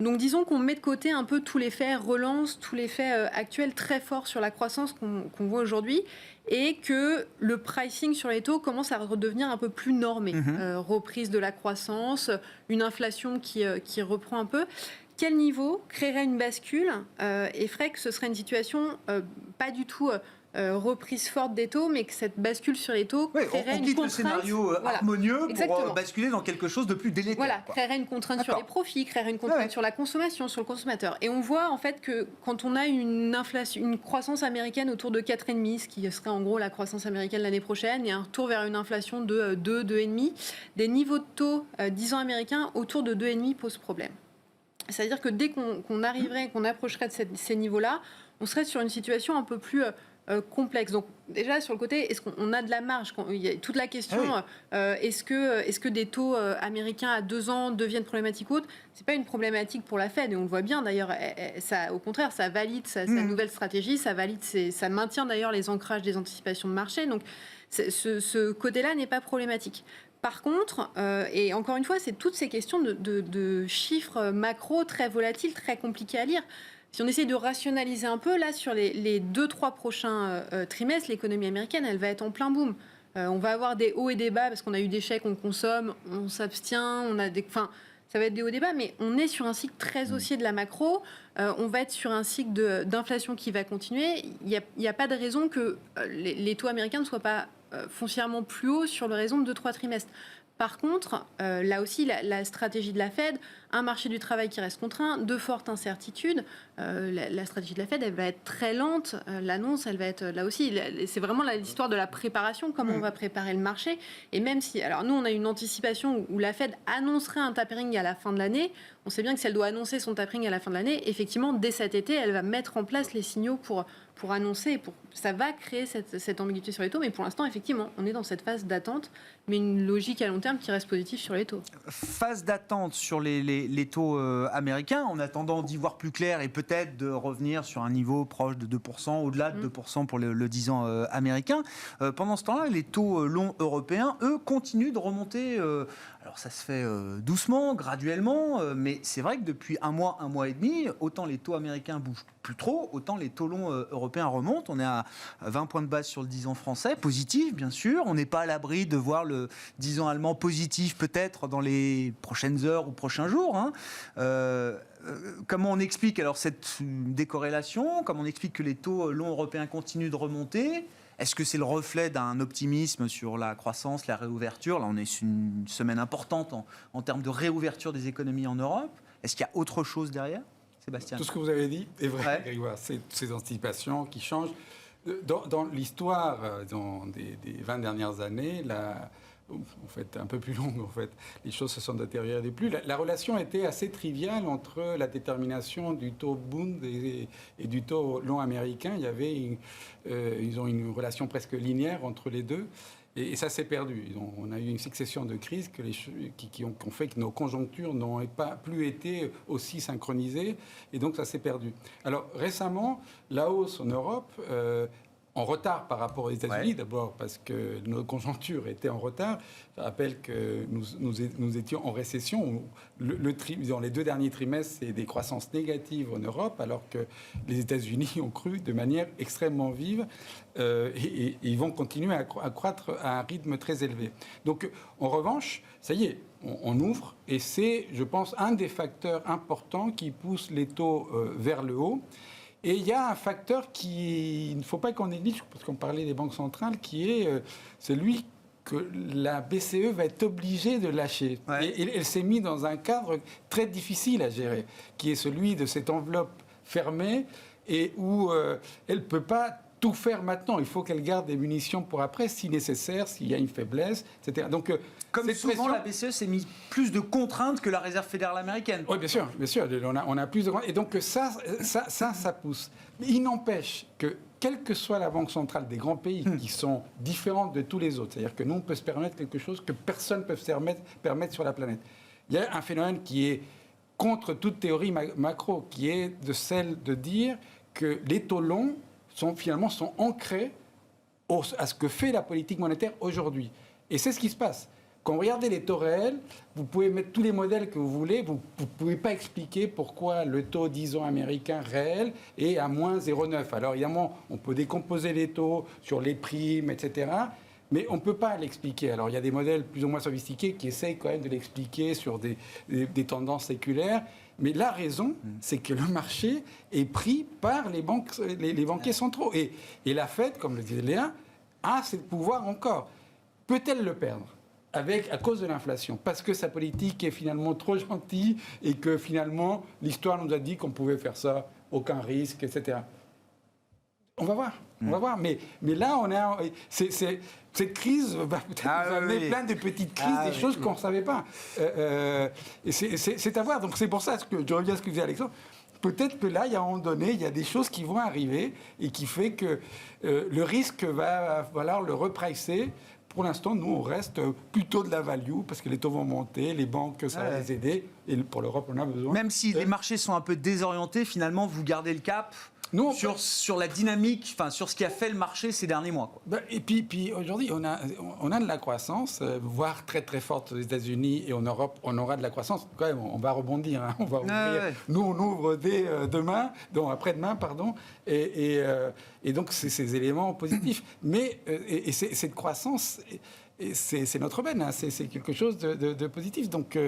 Donc disons qu'on met de côté un peu tous les faits relance, tous les faits actuels très forts sur la croissance qu'on voit aujourd'hui et que le pricing sur les taux commence à redevenir un peu plus normé. Reprise de la croissance, une inflation qui reprend un peu. Quel niveau créerait une bascule et ferait que ce serait une situation pas du tout reprise forte des taux, mais que cette bascule sur les taux créerait une contrainte. Le
scénario harmonieux pour basculer dans quelque chose de plus délétère.
Voilà, créerait une contrainte sur les profits, créerait une contrainte sur la consommation, sur le consommateur. Et on voit en fait que quand on a une croissance américaine autour de 4,5, ce qui serait en gros la croissance américaine l'année prochaine, et un retour vers une inflation de 2, 2,5, des niveaux de taux 10 ans américains autour de 2,5 posent problème. C'est-à-dire que dès qu'on arriverait, qu'on approcherait de ces niveaux-là, on serait sur une situation un peu plus complexe. Donc déjà sur le côté, est-ce qu'on a de la marge? Il y a toute la question, est-ce que des taux américains à 2 ans deviennent problématiques ou autres? C'est pas une problématique pour la Fed et on le voit bien d'ailleurs. Ça, au contraire, ça valide sa nouvelle stratégie, ça maintient d'ailleurs les ancrages des anticipations de marché. Donc ce côté-là n'est pas problématique. Par contre, et encore une fois, c'est toutes ces questions de chiffres macro très volatiles, très compliqués à lire. Si on essaie de rationaliser un peu, là, sur les 2-3 prochains trimestres, l'économie américaine, elle va être en plein boom. On va avoir des hauts et des bas parce qu'on a eu des chèques, on consomme, on s'abstient, ça va être des hauts et des bas, mais on est sur un cycle très haussier de la macro. On va être sur un cycle d'inflation qui va continuer. Il n'y a pas de raison que les taux américains ne soient pas foncièrement plus hauts sur l'horizon de 2-3 trimestres. Par contre, là aussi, la stratégie de la Fed, un marché du travail qui reste contraint, de fortes incertitudes, la stratégie de la Fed, elle va être très lente. L'annonce, elle va être là aussi. C'est vraiment l'histoire de la préparation, comment on va préparer le marché. Et même si, alors nous, on a une anticipation où la Fed annoncerait un tapering à la fin de l'année. On sait bien que si elle doit annoncer son tapering à la fin de l'année, effectivement, dès cet été, elle va mettre en place les signaux pour annoncer. Ça va créer cette ambiguïté sur les taux. Mais pour l'instant, effectivement, on est dans cette phase d'attente, mais une logique à long terme qui reste positive sur les taux.
Phase d'attente sur les taux américains, en attendant d'y voir plus clair et peut-être de revenir sur un niveau proche de 2%, au-delà de 2% pour le 10 ans américain. Pendant ce temps-là, les taux longs européens, eux, continuent de remonter. Alors ça se fait doucement, graduellement, mais c'est vrai que depuis un mois et demi, autant les taux américains bougent plus trop, autant les taux longs européens remontent. On est à 20 points de base sur le 10 ans français, positif bien sûr. On n'est pas à l'abri de voir le 10 ans allemand positif peut-être dans les prochaines heures ou prochains jours. Comment on explique alors cette décorrélation? Comment on explique que les taux longs européens continuent de remonter? Est-ce que c'est le reflet d'un optimisme sur la croissance, la réouverture? Là, on est sur une semaine importante en termes de réouverture des économies en Europe. Est-ce qu'il y a autre chose derrière, Sébastien?
Tout ce que vous avez dit est vrai, Grégoire. C'est ces anticipations qui changent. Dans l'histoire des 20 dernières années, en fait, un peu plus longue, en fait, les choses se sont détériorées de plus. La relation était assez triviale entre la détermination du taux Bund et du taux long américain. Ils ont une relation presque linéaire entre les deux. Et ça s'est perdu. On a eu une succession de crises qui ont fait que nos conjonctures n'ont pas plus été aussi synchronisées. Et donc, ça s'est perdu. Alors, récemment, la hausse en Europe, en retard par rapport aux États-Unis, d'abord parce que nos conjonctures étaient en retard. Je rappelle que nous étions en récession. Dans les 2 derniers trimestres, c'est des croissances négatives en Europe, alors que les États-Unis ont cru de manière extrêmement vive et ils vont continuer à croître à un rythme très élevé. Donc, en revanche, ça y est, on ouvre et c'est, je pense, un des facteurs importants qui pousse les taux vers le haut. Et il y a un facteur qu'il ne faut pas qu'on néglige, parce qu'on parlait des banques centrales, qui est celui que la BCE va être obligée de lâcher. Ouais. Et elle s'est mise dans un cadre très difficile à gérer, qui est celui de cette enveloppe fermée et où elle ne peut pas tout faire maintenant. Il faut qu'elle garde des munitions pour après, si nécessaire, s'il y a une faiblesse, etc. Donc,
comme souvent, la BCE s'est mis plus de contraintes que la Réserve fédérale américaine.
Oui, bien sûr. On a plus de contraintes. Et donc, ça pousse. Mais il n'empêche que, quelle que soit la banque centrale des grands pays, qui sont différentes de tous les autres, c'est-à-dire que nous, on peut se permettre quelque chose que personne ne peut se permettre sur la planète. Il y a un phénomène qui est contre toute théorie macro, qui est celle de dire que les taux longs sont ancrés à ce que fait la politique monétaire aujourd'hui. Et c'est ce qui se passe. Quand vous regardez les taux réels, vous pouvez mettre tous les modèles que vous voulez, vous ne pouvez pas expliquer pourquoi le taux 10 ans américain réel est à moins 0,9. Alors évidemment, on peut décomposer les taux sur les primes, etc., mais on ne peut pas l'expliquer. Alors il y a des modèles plus ou moins sophistiqués qui essayent quand même de l'expliquer sur des tendances séculaires. Mais la raison, c'est que le marché est pris par les banquiers centraux. Et la Fed, comme le disait Léa, a ce pouvoir encore. Peut-elle le perdre à cause de l'inflation? Parce que sa politique est finalement trop gentille et que finalement, l'histoire nous a dit qu'on pouvait faire ça, aucun risque, etc. On va voir. Mais là, cette crise va peut-être nous amener plein de petites crises, des choses qu'on ne savait pas. Et c'est à voir. Donc c'est pour ça que je reviens à ce que disait Alexandre. Peut-être que là, il y a un moment donné, il y a des choses qui vont arriver et qui fait que le risque va falloir le repricer. Pour l'instant, nous, on reste plutôt de la value parce que les taux vont monter, les banques, ça va les aider. Et pour l'Europe, on a besoin.
Même si les marchés sont un peu désorientés, finalement, vous gardez le cap sur la dynamique, sur ce qui a fait le marché ces derniers mois.
Et puis aujourd'hui, on a de la croissance, voire très très forte aux États-Unis et en Europe, on aura de la croissance. Quand même, on va rebondir, on va ouvrir. Nous, on ouvre dès après-demain, pardon. Et donc, c'est ces éléments positifs. Mais cette croissance, c'est notre benne, c'est quelque chose de positif. Donc,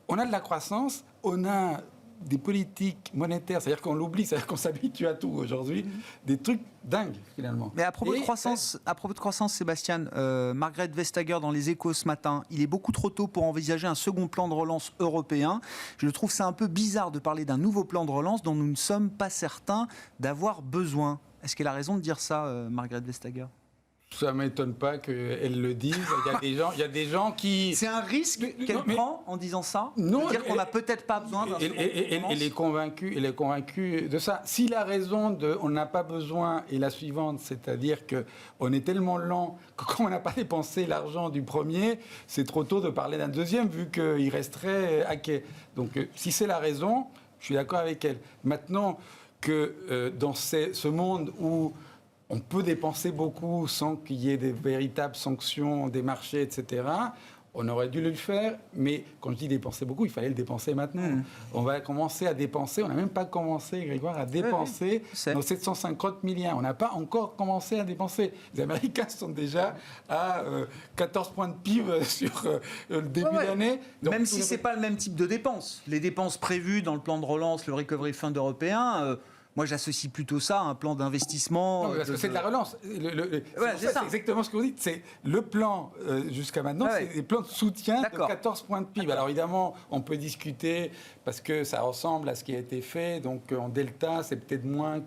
on a de la croissance, on a des politiques monétaires, c'est-à-dire qu'on l'oublie, c'est-à-dire qu'on s'habitue à tout aujourd'hui, des trucs dingues finalement.
Mais à propos de croissance, Sébastien, Margrethe Vestager dans Les Échos ce matin, il est beaucoup trop tôt pour envisager un second plan de relance européen. Je trouve ça un peu bizarre de parler d'un nouveau plan de relance dont nous ne sommes pas certains d'avoir besoin. Est-ce qu'elle a raison de dire ça, Margrethe Vestager ?
Ça ne m'étonne pas qu'elle le dise. Il y a des gens qui...
C'est un risque qu'elle prend en disant ça ?
Non,
dire qu'on n'a peut-être pas besoin d'un second plan de relance ?
Elle est convaincue de ça. Si la raison de on n'a pas besoin est la suivante, c'est-à-dire qu'on est tellement lent que quand on n'a pas dépensé l'argent du premier, c'est trop tôt de parler d'un deuxième vu qu'il resterait à quai. Donc si c'est la raison, je suis d'accord avec elle. Maintenant que dans ce monde où on peut dépenser beaucoup sans qu'il y ait des véritables sanctions des marchés, etc. On aurait dû le faire, mais quand je dis dépenser beaucoup, il fallait le dépenser maintenant. On va commencer à dépenser, on n'a même pas commencé, Grégoire, à dépenser nos 750 milliards. On n'a pas encore commencé à dépenser. Les Américains sont déjà à 14 points de PIB sur le début d'année.
Donc, même si ce n'est pas le même type de dépenses. Les dépenses prévues dans le plan de relance, le Recovery Fund européen... moi, j'associe plutôt ça à un plan d'investissement.
Non, parce que c'est de la relance. C'est exactement ce que vous dites. C'est le plan, jusqu'à maintenant, c'est des plans de soutien de 14 points de PIB. Alors évidemment, on peut discuter parce que ça ressemble à ce qui a été fait. Donc en delta, c'est peut-être moins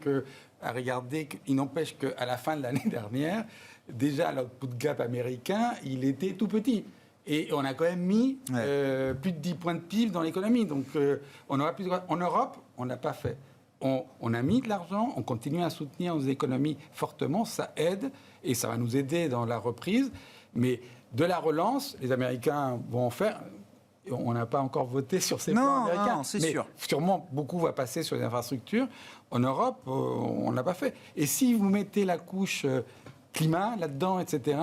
à regarder. Il n'empêche qu'à la fin de l'année dernière, déjà l'output gap américain, il était tout petit. Et on a quand même mis plus de 10 points de PIB dans l'économie. Donc on aura plus de... En Europe, on n'a pas fait. On a mis de l'argent, on continue à soutenir nos économies fortement, ça aide et ça va nous aider dans la reprise. Mais de la relance, les Américains vont en faire. On n'a pas encore voté sur ces plans américains.
Non, c'est sûr.
Sûrement, beaucoup va passer sur les infrastructures. En Europe, on ne l'a pas fait. Et si vous mettez la couche climat là-dedans, etc.,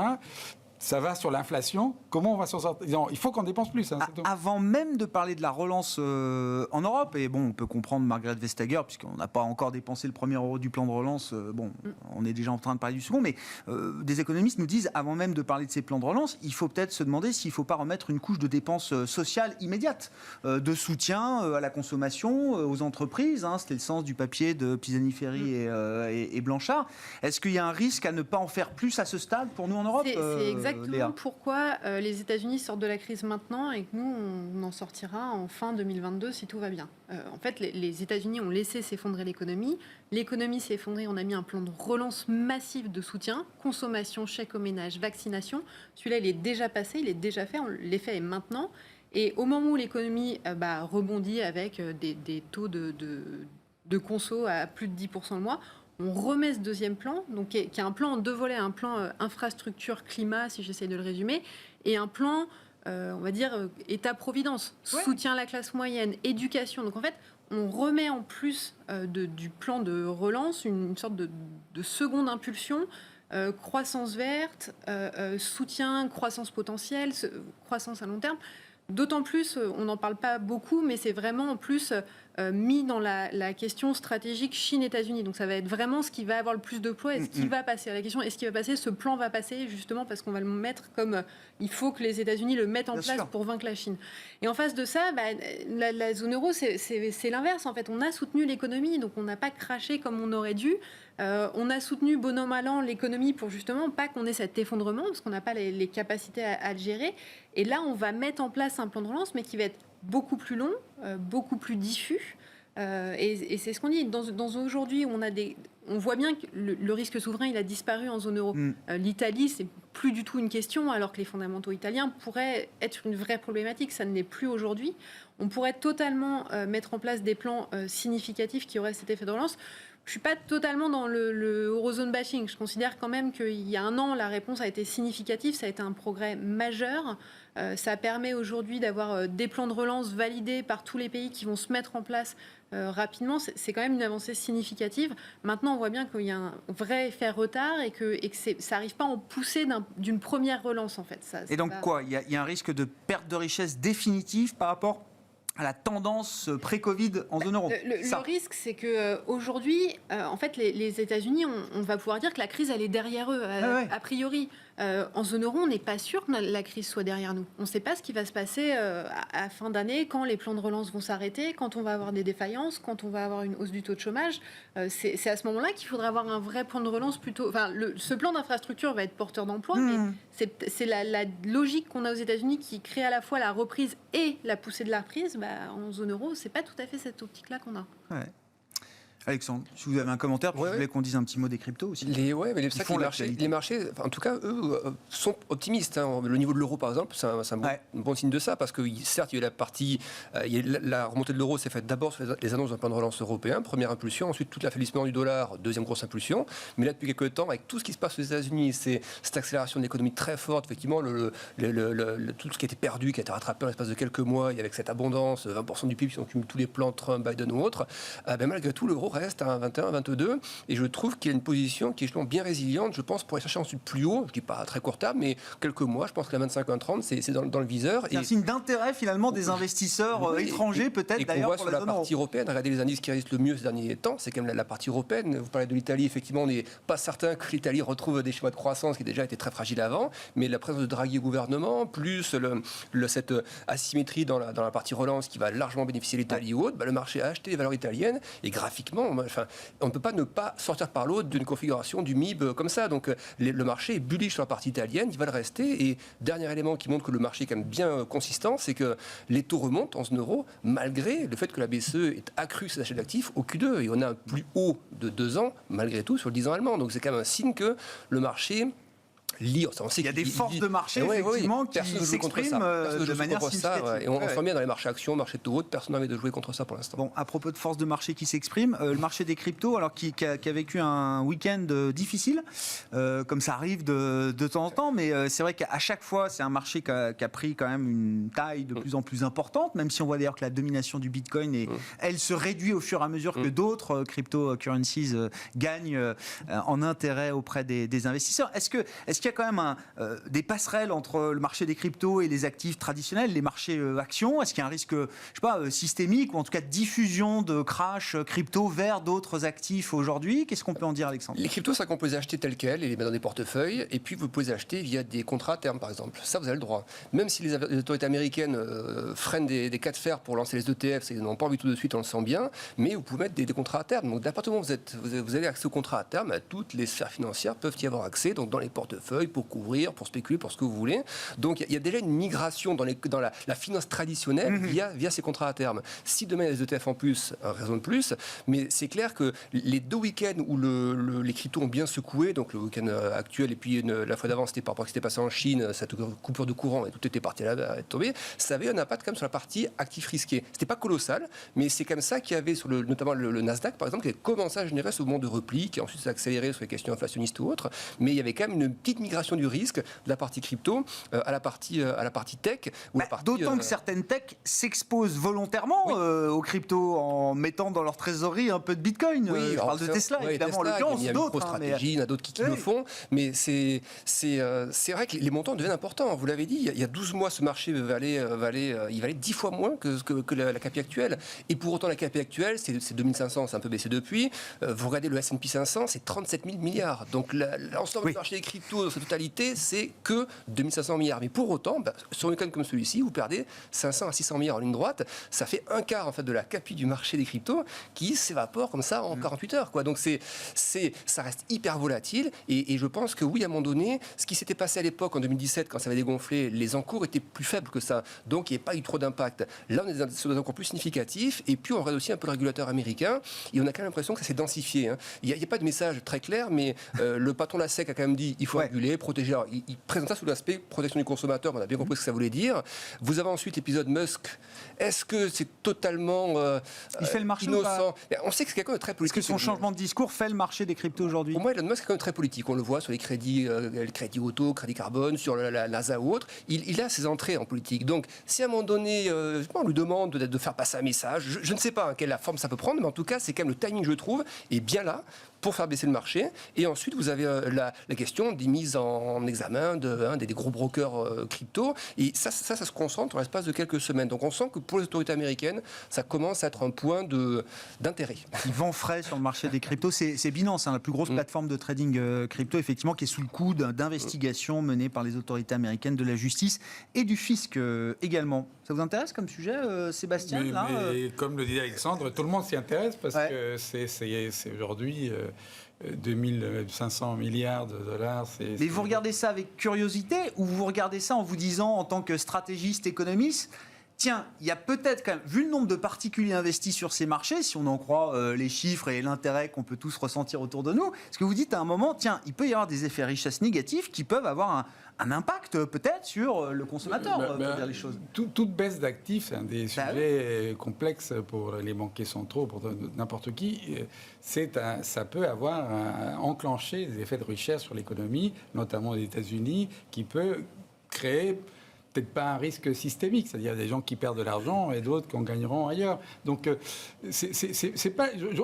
ça va sur l'inflation. Comment on va s'en sortir ? Il faut qu'on dépense plus.
Avant même de parler de la relance en Europe, et bon, on peut comprendre Margrethe Vestager, puisqu'on n'a pas encore dépensé le premier euro du plan de relance, on est déjà en train de parler du second, mais des économistes nous disent, avant même de parler de ces plans de relance, il faut peut-être se demander s'il ne faut pas remettre une couche de dépenses sociales immédiates, de soutien à la consommation, aux entreprises. C'était le sens du papier de Pisani-Ferry et Blanchard. Est-ce qu'il y a un risque à ne pas en faire plus à ce stade pour nous en Europe ?
C'est exactement pourquoi les États-Unis sortent de la crise maintenant et que nous, on en sortira en fin 2022 si tout va bien. En fait, les États-Unis ont laissé s'effondrer l'économie. L'économie s'est effondrée, on a mis un plan de relance massif de soutien, consommation, chèque aux ménages, vaccination. Celui-là, il est déjà passé, il est déjà fait, l'effet est maintenant. Et au moment où l'économie rebondit avec des taux de conso à plus de 10% le mois, on remet ce deuxième plan, donc qui est un plan en deux volets, un plan infrastructure, climat, si j'essaie de le résumer, et un plan, on va dire, État-providence, soutien à la classe moyenne, éducation. Donc en fait, on remet en plus du plan de relance une sorte de seconde impulsion, croissance verte, soutien, croissance potentielle, croissance à long terme. D'autant plus, on n'en parle pas beaucoup, mais c'est vraiment en plus mis dans la question stratégique Chine-États-Unis. Donc ça va être vraiment ce qui va avoir le plus de poids et ce qui va passer. La question, est-ce qu'il va passer ? Ce plan va passer justement parce qu'on va le mettre comme il faut que les États-Unis le mettent en place pour vaincre la Chine. Et en face de ça, la zone euro, c'est l'inverse. En fait, on a soutenu l'économie, donc on n'a pas craché comme on aurait dû. On a soutenu bon an mal an l'économie pour justement pas qu'on ait cet effondrement parce qu'on n'a pas les capacités à le gérer. Et là, on va mettre en place un plan de relance, mais qui va être beaucoup plus long, beaucoup plus diffus. Et c'est ce qu'on dit. Dans aujourd'hui, on voit bien que le risque souverain, il a disparu en zone euro. L'Italie, c'est plus du tout une question, alors que les fondamentaux italiens pourraient être une vraie problématique. Ça ne l'est plus aujourd'hui. On pourrait totalement mettre en place des plans significatifs qui auraient cet effet de relance. Je ne suis pas totalement dans le eurozone bashing. Je considère quand même qu'il y a un an, la réponse a été significative. Ça a été un progrès majeur. Ça permet aujourd'hui d'avoir des plans de relance validés par tous les pays qui vont se mettre en place rapidement. C'est quand même une avancée significative. Maintenant, on voit bien qu'il y a un vrai effet retard et que ça n'arrive pas en poussée d'une première relance, en fait.
Et donc quoi ? Il y a un risque de perte de richesse définitive par rapport à la tendance pré-Covid en zone euro.
Le risque, c'est qu'aujourd'hui, en fait, les États-Unis, on va pouvoir dire que la crise, elle est derrière eux, a priori. En zone euro, on n'est pas sûr que la crise soit derrière nous. On ne sait pas ce qui va se passer à fin d'année, quand les plans de relance vont s'arrêter, quand on va avoir des défaillances, quand on va avoir une hausse du taux de chômage. C'est à ce moment-là qu'il faudra avoir un vrai plan de relance plutôt. Enfin, ce plan d'infrastructure va être porteur d'emploi, mais c'est la logique qu'on a aux États-Unis qui crée à la fois la reprise et la poussée de la reprise. En zone euro, c'est pas tout à fait cette optique-là qu'on a.
Ouais. Alexandre, si vous avez un commentaire, vous voulez qu'on dise un petit mot des cryptos aussi.
Les marchés, en tout cas, eux, sont optimistes. Le niveau de l'euro, par exemple, c'est un bon signe de ça, parce que certes, il y a eu la partie, la remontée de l'euro s'est faite d'abord sur les annonces d'un plan de relance européen, première impulsion, ensuite tout l'affaiblissement du dollar, deuxième grosse impulsion. Mais là, depuis quelques temps, avec tout ce qui se passe aux États-Unis, c'est cette accélération de l'économie très forte, effectivement, tout ce qui a été perdu, qui a été rattrapé en l'espace de quelques mois, et avec cette abondance, 20% du PIB, si on cumule tous les plans Trump, Biden ou autres, malgré tout, l'euro reste à 21, 22, et je trouve qu'il y a une position qui est justement bien résiliente, je pense, pour aller chercher ensuite plus haut, je ne dis pas à très court terme, mais quelques mois, je pense que la 25, 30, c'est dans le viseur.
C'est un signe d'intérêt finalement des investisseurs étrangers, peut-être d'ailleurs pour la zone euro.
Sur la partie européenne, regardez les indices qui résistent le mieux ces derniers temps, c'est quand même la partie européenne. Vous parlez de l'Italie, effectivement, on n'est pas certain que l'Italie retrouve des schémas de croissance qui déjà étaient très fragiles avant, mais la présence de Draghi au gouvernement, plus cette asymétrie dans la partie relance qui va largement bénéficier l'Italie ou autre, le marché a acheté les valeurs italiennes, et graphiquement, on ne peut pas ne pas sortir par l'autre d'une configuration du MIB comme ça. Donc le marché est bullish sur la partie italienne, il va le rester. Et dernier élément qui montre que le marché est quand même bien consistant, c'est que les taux remontent en zone euro, malgré le fait que la BCE ait accru ses achats d'actifs au Q2. Et on a un plus haut de 2 ans, malgré tout, sur le 10 ans allemand. Donc c'est quand même un signe que le marché... Il y
a des forces de marché effectivement qui s'expriment de manière significative.
Et on sent bien dans les marchés actions, marchés taux hautes, personne n'a envie de jouer contre ça pour l'instant.
Bon, à propos de forces de marché qui s'expriment, le marché des cryptos, alors qui a vécu un week-end difficile, comme ça arrive de temps en temps, mais c'est vrai qu'à chaque fois, c'est un marché qui a pris quand même une taille de plus en plus importante, même si on voit d'ailleurs que la domination du Bitcoin, elle se réduit au fur et à mesure que d'autres cryptocurrencies gagnent en intérêt auprès des investisseurs. Est-ce qu'il y a quand même des passerelles entre le marché des cryptos et les actifs traditionnels, les marchés actions? Est-ce qu'il y a un risque, systémique ou en tout cas de diffusion de crash crypto vers d'autres actifs aujourd'hui? Qu'est-ce qu'on peut en dire, Alexandre?
Les cryptos, ça qu'on peut les acheter telles quelles et les mettre dans des portefeuilles, et puis vous pouvez les acheter via des contrats à terme, par exemple. Ça, vous avez le droit. Même si les autorités américaines freinent des cas de fer pour lancer les ETF, ils n'ont pas envie tout de suite, on le sent bien, mais vous pouvez mettre des contrats à terme. Donc, d'à partir du moment où vous avez accès aux contrats à terme, toutes les sphères financières peuvent y avoir accès, donc dans les portefeuilles, pour couvrir, pour spéculer, pour ce que vous voulez. Donc il y a déjà une migration dans la finance traditionnelle via ces contrats à terme. Si demain il y a des ETF en plus, un raison de plus, mais c'est clair que les 2 week-ends où les cryptos ont bien secoué, donc le week-end actuel et puis la fois d'avant c'était par rapport à ce qui s'était passé en Chine, cette coupure de courant et tout était parti là à être tombé, ça avait un impact quand même sur la partie actifs risqués. C'était pas colossal, mais c'est comme ça qu'il y avait notamment le Nasdaq par exemple qui a commencé à générer ce mouvement de repli qui ensuite s'est accéléré sur les questions inflationnistes ou autres, mais il y avait quand même une petite migration du risque de la partie crypto à la partie tech.
D'autant que certaines techs s'exposent volontairement aux cryptos en mettant dans leur trésorerie un peu de Bitcoin. Je parle de Tesla, évidemment, en l'occurrence.
Il y a d'autres stratégies, il y en a d'autres qui le font, mais c'est vrai que les montants deviennent importants. Vous l'avez dit, il y a 12 mois, ce marché il valait 10 fois moins que la CAPI actuelle. Et pour autant, la CAPI actuelle, c'est 2500, c'est un peu baissé depuis. Vous regardez le S&P 500, c'est 37 000 milliards. Donc l'ensemble du marché des cryptos dans sa totalité, c'est que 2500 milliards. Mais pour autant, sur un week-end comme celui-ci, vous perdez 500 à 600 milliards en ligne droite. Ça fait un quart en fait, de la CAPI du marché des cryptos qui s'évapore comme ça en 48 heures. Quoi. Donc ça reste hyper volatile. Et je pense que oui, à un moment donné, ce qui s'était passé à l'époque, en 2017, quand ça avait dégonflé, les encours étaient plus faibles que ça. Donc il n'y avait pas eu trop d'impact. Là, on est sur des encours plus significatifs. Et puis, on regarde aussi un peu le régulateur américain. Et on a quand même l'impression que ça s'est densifié. Il n'y a pas de message très clair, mais le patron de la SEC a quand même dit il faut réguler, protéger. Alors, il présente ça sous l'aspect protection du consommateur. On a bien compris ce que ça voulait dire. Vous avez ensuite l'épisode Musk. Est-ce que c'est totalement
il fait le marché
innocent? On sait que c'est quelqu'un de très politique.
Est-ce que son changement de discours fait le marché des cryptos aujourd'hui?
Pour moi, Elon Musk est quand même très politique. On le voit sur les crédits auto, crédit carbone, sur la NASA ou autre. Il a ses entrées en politique. Donc, si à un moment donné, on lui demande de faire passer un message, je ne sais pas quelle forme ça peut prendre, mais en tout cas, c'est quand même le timing, je trouve, est bien là pour faire baisser le marché. Et ensuite, vous avez la question des mises en examen des gros brokers crypto. Et ça se concentre dans l'espace de quelques semaines. Donc on sent que pour les autorités américaines, ça commence à être un point d'intérêt.
Ils vont frais sur le marché des cryptos. C'est Binance, la plus grosse plateforme de trading crypto, effectivement, qui est sous le coup d'investigations menées par les autorités américaines, de la justice et du fisc également. Ça vous intéresse comme sujet, Sébastien
mais comme le dit Alexandre, tout le monde s'y intéresse parce que c'est aujourd'hui 2500 milliards de dollars.
Mais vous regardez ça avec curiosité ou vous regardez ça en vous disant, en tant que stratégiste, économiste, tiens, il y a peut-être quand même, vu le nombre de particuliers investis sur ces marchés, si on en croit les chiffres et l'intérêt qu'on peut tous ressentir autour de nous, ce que vous dites à un moment, tiens, il peut y avoir des effets richesse négatifs qui peuvent avoir un impact peut-être sur le consommateur, pour dire les choses.
Toute baisse d'actifs, c'est un des sujets complexes pour les banquiers centraux, pour n'importe qui. Ça peut enclencher des effets de richesse sur l'économie, notamment aux États-Unis, qui peut créer peut-être pas un risque systémique, c'est-à-dire des gens qui perdent de l'argent et d'autres qui en gagneront ailleurs. Donc,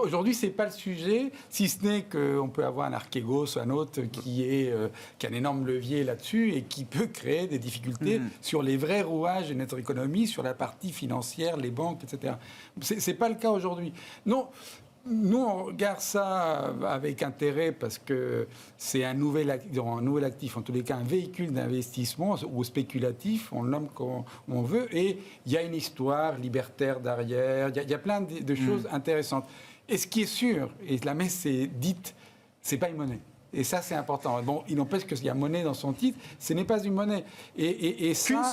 aujourd'hui, c'est pas le sujet, si ce n'est qu'on peut avoir un Archegos, un autre qui a un énorme levier là-dessus et qui peut créer des difficultés sur les vrais rouages de notre économie, sur la partie financière, les banques, etc. C'est pas le cas aujourd'hui. Non. Nous, on regarde ça avec intérêt parce que c'est un nouvel actif, en tous les cas un véhicule d'investissement ou spéculatif, on le nomme comme on veut, et il y a une histoire libertaire derrière, il y a plein de choses intéressantes. Et ce qui est sûr, et la messe est dite, c'est pas une monnaie. Et ça, c'est important. Bon, il n'empêche qu'il y a monnaie dans son titre, ce n'est pas une monnaie. Et ça...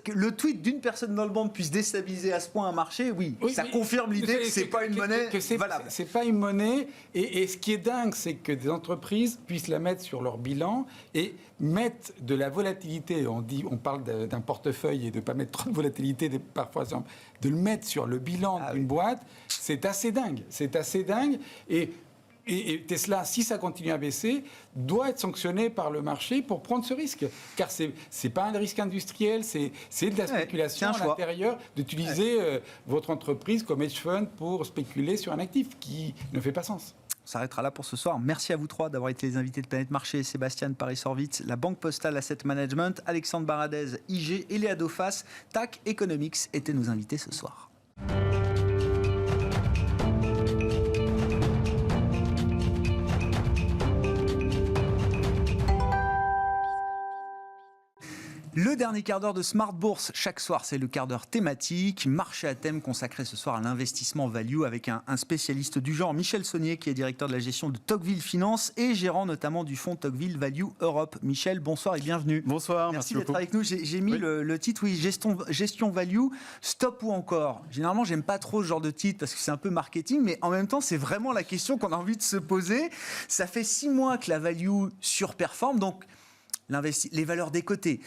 que le tweet d'une personne dans le monde puisse déstabiliser à ce point un marché, oui ça confirme l'idée que ce n'est pas une monnaie valable. C'est pas une monnaie. Et ce qui est dingue, c'est que des entreprises puissent la mettre sur leur bilan et mettre de la volatilité. On parle d'un portefeuille et de ne pas mettre trop de volatilité, parfois, de le mettre sur le bilan d'une boîte, c'est assez dingue. C'est assez dingue. Et Tesla, si ça continue à baisser, doit être sanctionné par le marché pour prendre ce risque. Car ce n'est pas un risque industriel, c'est de la spéculation à l'intérieur, d'utiliser votre entreprise comme hedge fund pour spéculer sur un actif qui ne fait pas sens.
On s'arrêtera là pour ce soir. Merci à vous trois d'avoir été les invités de Planète Marché. Sébastien de Paris-Sorvitz, la Banque Postale Asset Management, Alexandre Baradez, IG et Léa Dauphas, TAC Economics étaient nos invités ce soir. Le dernier quart d'heure de Smart Bourse, chaque soir c'est le quart d'heure thématique, marché à thème consacré ce soir à l'investissement value avec un spécialiste du genre, Michel Saunier, qui est directeur de la gestion de Tocqueville Finance et gérant notamment du fonds Tocqueville Value Europe. Michel, bonsoir et bienvenue.
Bonsoir,
merci d'être avec nous. J'ai mis le titre, gestion value, stop ou encore. Généralement, j'aime pas trop ce genre de titre parce que c'est un peu marketing, mais en même temps, c'est vraiment la question qu'on a envie de se poser. Ça fait 6 mois que la value surperforme, donc les valeurs décotées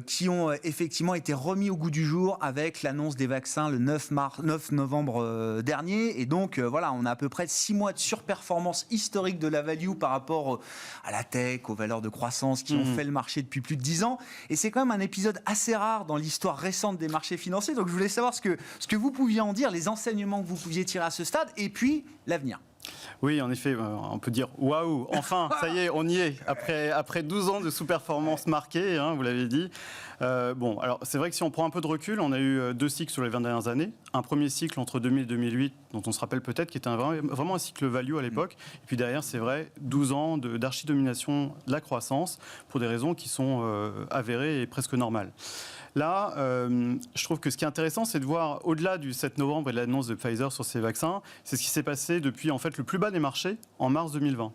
qui ont effectivement été remis au goût du jour avec l'annonce des vaccins le 9 novembre dernier. Et donc, voilà, on a à peu près 6 mois de surperformance historique de la value par rapport à la tech, aux valeurs de croissance qui ont fait le marché depuis plus de 10 ans. Et c'est quand même un épisode assez rare dans l'histoire récente des marchés financiers. Donc, je voulais savoir ce que vous pouviez en dire, les enseignements que vous pouviez tirer à ce stade et puis l'avenir.
Oui, en effet, on peut dire waouh, enfin, ça y est, on y est. Après 12 ans de sous-performance marquée, vous l'avez dit. Bon, alors c'est vrai que si on prend un peu de recul, on a eu 2 cycles sur les 20 dernières années. Un premier cycle entre 2000 et 2008, dont on se rappelle peut-être, qui était vraiment un cycle value à l'époque. Et puis derrière, c'est vrai, 12 ans d'archidomination de la croissance pour des raisons qui sont avérées et presque normales. Là, je trouve que ce qui est intéressant, c'est de voir, au-delà du 7 novembre et de l'annonce de Pfizer sur ces vaccins, c'est ce qui s'est passé depuis en fait, le plus bas des marchés en mars 2020.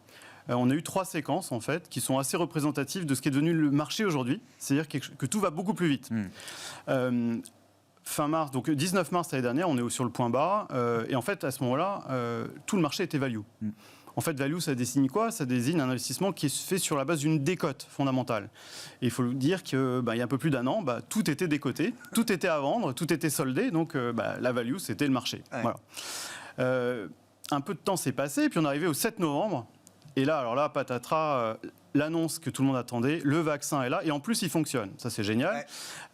On a eu 3 séquences en fait, qui sont assez représentatives de ce qui est devenu le marché aujourd'hui, c'est-à-dire que tout va beaucoup plus vite. Fin mars, donc 19 mars l'année dernière, on est sur le point bas, et en fait, à ce moment-là, tout le marché était value. En fait, value, ça désigne quoi ? Ça désigne un investissement qui est fait sur la base d'une décote fondamentale. Et il faut dire qu'il y a un peu plus d'un an, tout était décoté, tout était à vendre, tout était soldé, donc la value, c'était le marché. Ouais. Voilà. Un peu de temps s'est passé, puis on est arrivé au 7 novembre, et là, alors là, patatras, l'annonce que tout le monde attendait, le vaccin est là, et en plus il fonctionne. Ça c'est génial.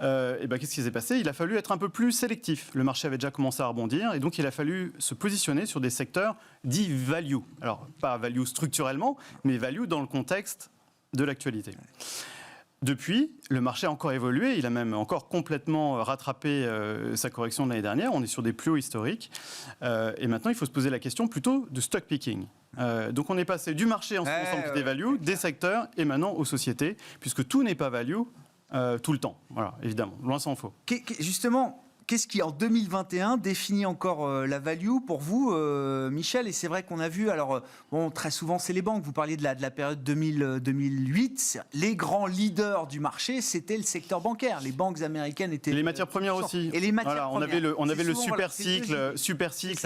Et ben, qu'est-ce qui s'est passé ? Il a fallu être un peu plus sélectif. Le marché avait déjà commencé à rebondir, et donc il a fallu se positionner sur des secteurs dits value. Alors pas value structurellement, mais value dans le contexte de l'actualité. Depuis, le marché a encore évolué, il a même encore complètement rattrapé sa correction de l'année dernière, on est sur des plus hauts historiques, et maintenant il faut se poser la question plutôt de stock picking. Donc on est passé du marché en se concentrant des value, des secteurs, et maintenant aux sociétés, puisque tout n'est pas value tout le temps, voilà, évidemment, loin s'en faut.
Justement, qu'est-ce qui, en 2021, définit encore la value pour vous, Michel ? Et c'est vrai qu'on a vu, alors, bon, très souvent, c'est les banques. Vous parliez de la période 2008. Les grands leaders du marché, c'était le secteur bancaire. Les banques américaines étaient...
Les matières premières aussi.
Et les matières premières.
On avait le super cycle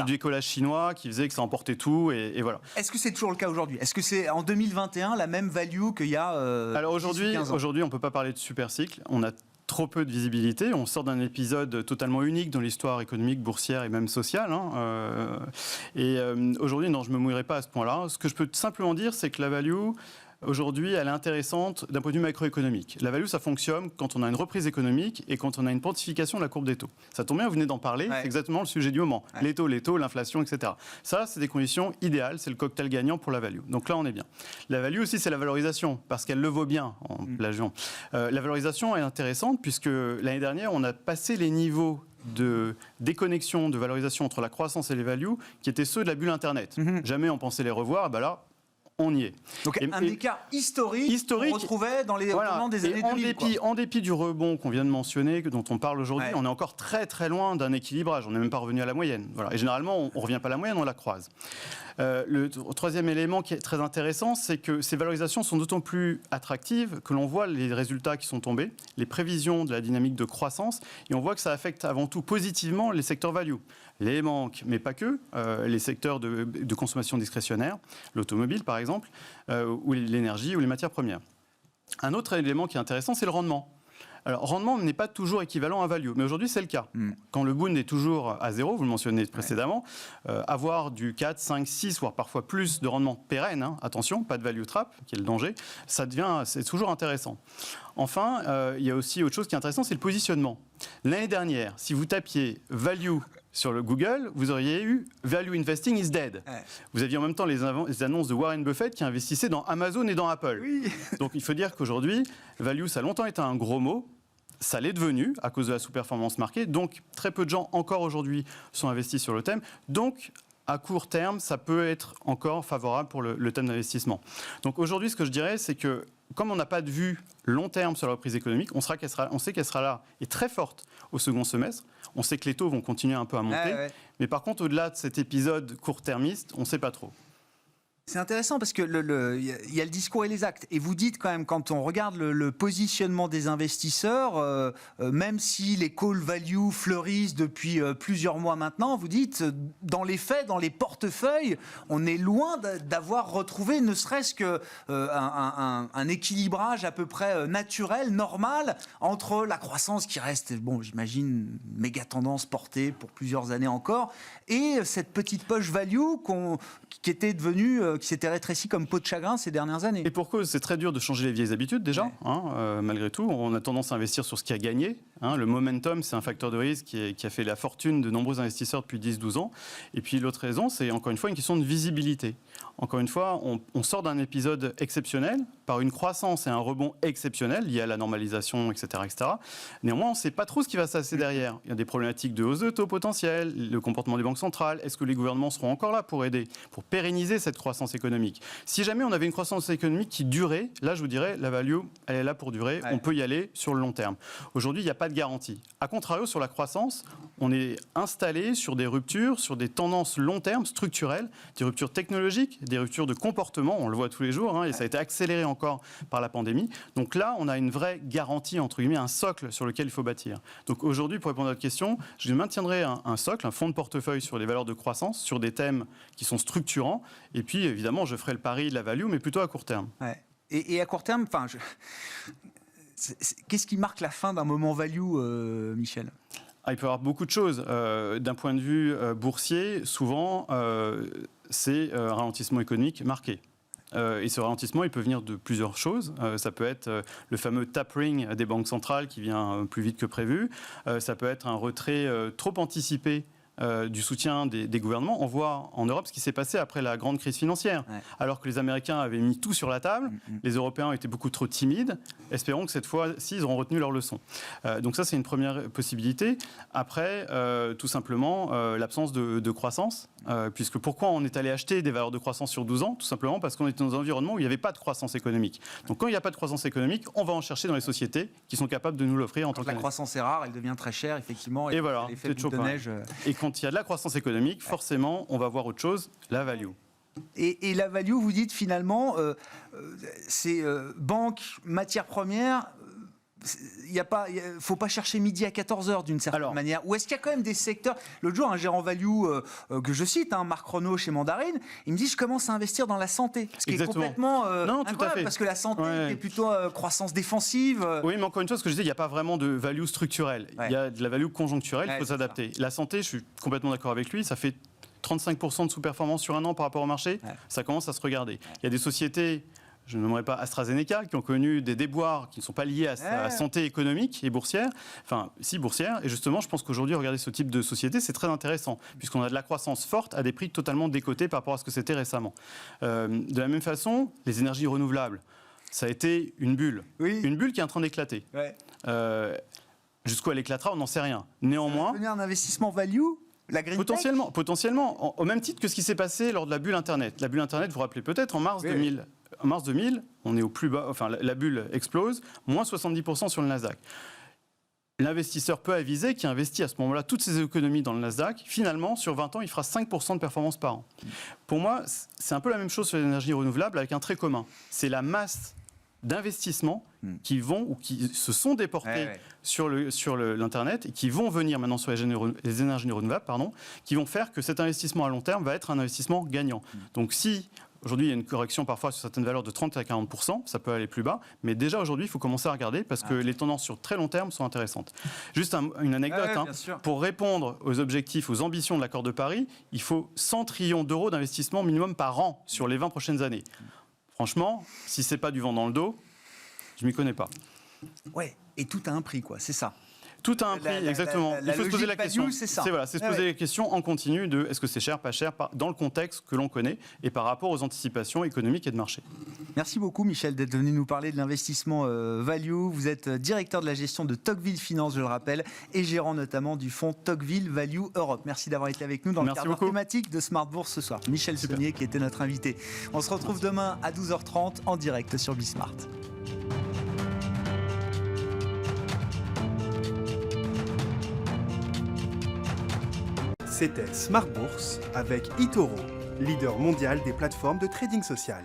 du décollage chinois qui faisait que ça emportait tout, et voilà.
Est-ce que c'est toujours le cas aujourd'hui ? Est-ce que c'est, en 2021, la même value qu'il y a
alors aujourd'hui, on ne peut pas parler de super cycle. On a trop peu de visibilité. On sort d'un épisode totalement unique dans l'histoire économique, boursière et même sociale. Aujourd'hui, non, je ne me mouillerai pas à ce point-là. Ce que je peux simplement dire, c'est que la value, aujourd'hui, elle est intéressante d'un point de vue macroéconomique. La value, ça fonctionne quand on a une reprise économique et quand on a une pontification de la courbe des taux. Ça tombe bien, vous venez d'en parler, c'est exactement le sujet du moment. Les taux, l'inflation, etc. Ça, c'est des conditions idéales, c'est le cocktail gagnant pour la value. Donc là, on est bien. La value aussi, c'est la valorisation, parce qu'elle le vaut bien en plagiant. La valorisation est intéressante puisque l'année dernière, on a passé les niveaux de déconnexion, de valorisation entre la croissance et les values qui étaient ceux de la bulle Internet. Jamais on pensait les revoir, là, on y est.
Donc un écart historique qu'on retrouvait dans les moments des années 2000.
En dépit du rebond qu'on vient de mentionner, dont on parle aujourd'hui, on est encore très très loin d'un équilibrage. On n'est même pas revenu à la moyenne. Voilà. Et généralement, on ne revient pas à la moyenne, on la croise. Le troisième élément qui est très intéressant, c'est que ces valorisations sont d'autant plus attractives que l'on voit les résultats qui sont tombés, les prévisions de la dynamique de croissance, et on voit que ça affecte avant tout positivement les secteurs value. Les banques, mais pas que, les secteurs de consommation discrétionnaire, l'automobile par exemple, ou l'énergie ou les matières premières. Un autre élément qui est intéressant, c'est le rendement. Alors, rendement n'est pas toujours équivalent à value, mais aujourd'hui, c'est le cas. Quand le Bund est toujours à zéro, vous le mentionnez précédemment, avoir du 4, 5, 6, voire parfois plus de rendement pérenne, attention, pas de value trap, qui est le danger, c'est toujours intéressant. Enfin, il y a aussi autre chose qui est intéressant, c'est le positionnement. L'année dernière, si vous tapiez value sur le Google, vous auriez eu Value Investing is Dead. Vous aviez en même temps les annonces de Warren Buffett qui investissait dans Amazon et dans Apple. Oui. Donc il faut dire qu'aujourd'hui, value, ça a longtemps été un gros mot. Ça l'est devenu à cause de la sous-performance marquée. Donc très peu de gens encore aujourd'hui sont investis sur le thème. Donc à court terme, ça peut être encore favorable pour le thème d'investissement. Donc aujourd'hui, ce que je dirais, c'est que comme on n'a pas de vue long terme sur la reprise économique, on sait qu'elle sera là et très forte au second semestre. On sait que les taux vont continuer un peu à monter. Mais par contre, au-delà de cet épisode court-termiste, on ne sait pas trop.
C'est intéressant parce que y a le discours et les actes. Et vous dites quand même, quand on regarde le positionnement des investisseurs, même si les call value fleurissent depuis plusieurs mois maintenant, vous dites, dans les faits, dans les portefeuilles, on est loin d'avoir retrouvé ne serait-ce qu'un équilibrage à peu près naturel, normal, entre la croissance qui reste, bon, j'imagine, méga tendance portée pour plusieurs années encore, et cette petite poche value qui était devenue... qui s'était rétréci comme peau de chagrin ces dernières années.
Et pour cause, c'est très dur de changer les vieilles habitudes déjà, malgré tout. On a tendance à investir sur ce qui a gagné. Le momentum, c'est un facteur de risque qui a fait la fortune de nombreux investisseurs depuis 10-12 ans. Et puis l'autre raison, c'est encore une fois une question de visibilité. Encore une fois, on sort d'un épisode exceptionnel par une croissance et un rebond exceptionnel lié à la normalisation, etc. etc. Néanmoins, on ne sait pas trop ce qui va se passer derrière. Il y a des problématiques de hausse de taux potentiels, le comportement des banques centrales. Est-ce que les gouvernements seront encore là pour aider, pour pérenniser cette croissance économique? Si jamais on avait une croissance économique qui durait, là, je vous dirais, la value, elle est là pour durer. On peut y aller sur le long terme. Aujourd'hui, il n'y a pas de garantie. A contrario, sur la croissance, on est installé sur des ruptures, sur des tendances long terme, structurelles, des ruptures technologiques, des ruptures de comportement, on le voit tous les jours, et ça a été accéléré encore par la pandémie. Donc là, on a une vraie garantie, entre guillemets, un socle sur lequel il faut bâtir. Donc aujourd'hui, pour répondre à votre question, je maintiendrai un socle, un fonds de portefeuille sur les valeurs de croissance, sur des thèmes qui sont structurants, et puis évidemment, je ferai le pari de la value, mais plutôt à court terme.
Ouais. Et à court terme, qu'est-ce qui marque la fin d'un moment value, Michel ?
Il peut y avoir beaucoup de choses. D'un point de vue boursier, souvent, c'est un ralentissement économique marqué. Et ce ralentissement, il peut venir de plusieurs choses. Ça peut être le fameux tapering des banques centrales qui vient plus vite que prévu. Ça peut être un retrait trop anticipé du soutien des gouvernements. On voit en Europe ce qui s'est passé après la grande crise financière. Ouais. Alors que les Américains avaient mis tout sur la table, les Européens étaient beaucoup trop timides. Espérons que cette fois-ci, ils auront retenu leur leçon. Donc ça, c'est une première possibilité. Après, tout simplement, l'absence de croissance. Puisque pourquoi on est allé acheter des valeurs de croissance sur 12 ans? Tout simplement parce qu'on était dans un environnement où il n'y avait pas de croissance économique. Donc quand il n'y a pas de croissance économique, on va en chercher dans les sociétés qui sont capables de nous l'offrir en tant que...
La croissance est rare, elle devient très chère, effectivement.
Et voilà,
l'effet de neige.
Et quand il y a de la croissance économique, forcément, on va voir autre chose, la value.
Et la value, vous dites finalement, c'est banque, matières premières. Il ne faut pas chercher midi à 14h d'une certaine manière. Ou est-ce qu'il y a quand même des secteurs... L'autre jour, un gérant value que je cite, Marc Renaud chez Mandarine, il me dit je commence à investir dans la santé. Ce qui est complètement incroyable, parce que la santé est plutôt croissance défensive.
Oui, mais encore une fois, ce que je disais, il n'y a pas vraiment de value structurelle. Il y a de la value conjoncturelle, il faut s'adapter. La santé, je suis complètement d'accord avec lui, ça fait 35% de sous-performance sur un an par rapport au marché. Ça commence à se regarder. Il y a des sociétés... Je ne nommerai pas AstraZeneca, qui ont connu des déboires qui ne sont pas liés à sa santé économique et boursière. Enfin, si, boursière. Et justement, je pense qu'aujourd'hui, regarder ce type de société, c'est très intéressant, puisqu'on a de la croissance forte à des prix totalement décotés par rapport à ce que c'était récemment. De la même façon, les énergies renouvelables, ça a été une bulle. Oui. Une bulle qui est en train d'éclater. Ouais. Jusqu'où elle éclatera, on n'en sait rien. Néanmoins...
Ça va devenir un investissement value ? La green
potentiellement, au même titre que ce qui s'est passé lors de la bulle Internet. La bulle Internet, vous vous rappelez peut-être, en mars 2000... En mars 2000, on est au plus bas, enfin la bulle explose, moins 70% sur le Nasdaq. L'investisseur peu avisé qui investit à ce moment-là toutes ses économies dans le Nasdaq, finalement, sur 20 ans, il fera 5% de performance par an. Pour moi, c'est un peu la même chose sur l'énergie renouvelable avec un trait commun. C'est la masse d'investissements qui vont ou qui se sont déportés sur l'Internet et qui vont venir maintenant sur les énergies renouvelables, qui vont faire que cet investissement à long terme va être un investissement gagnant. Donc si... Aujourd'hui, il y a une correction parfois sur certaines valeurs de 30 à 40%, ça peut aller plus bas, mais déjà aujourd'hui, il faut commencer à regarder parce que les tendances sur très long terme sont intéressantes. Juste une anecdote, pour répondre aux objectifs, aux ambitions de l'accord de Paris, il faut 100 trillions d'euros d'investissement minimum par an sur les 20 prochaines années. Franchement, si ce n'est pas du vent dans le dos, je ne m'y connais pas.
Ouais, et tout a un prix, quoi, c'est ça.
Tout a un prix, exactement. Il faut se poser la question.
C'est ça.
C'est se poser la question en continu de est-ce que c'est cher, pas cher, dans le contexte que l'on connaît et par rapport aux anticipations économiques et de marché.
Merci beaucoup, Michel, d'être venu nous parler de l'investissement value. Vous êtes directeur de la gestion de Tocqueville Finance, je le rappelle, et gérant notamment du fonds Tocqueville Value Europe. Merci d'avoir été avec nous dans le cadre thématique de Smart Bourse ce soir. Michel Saunier qui était notre invité. On se retrouve demain à 12h30 en direct sur Bismart.
C'était Smart Bourse avec eToro, leader mondial des plateformes de trading social.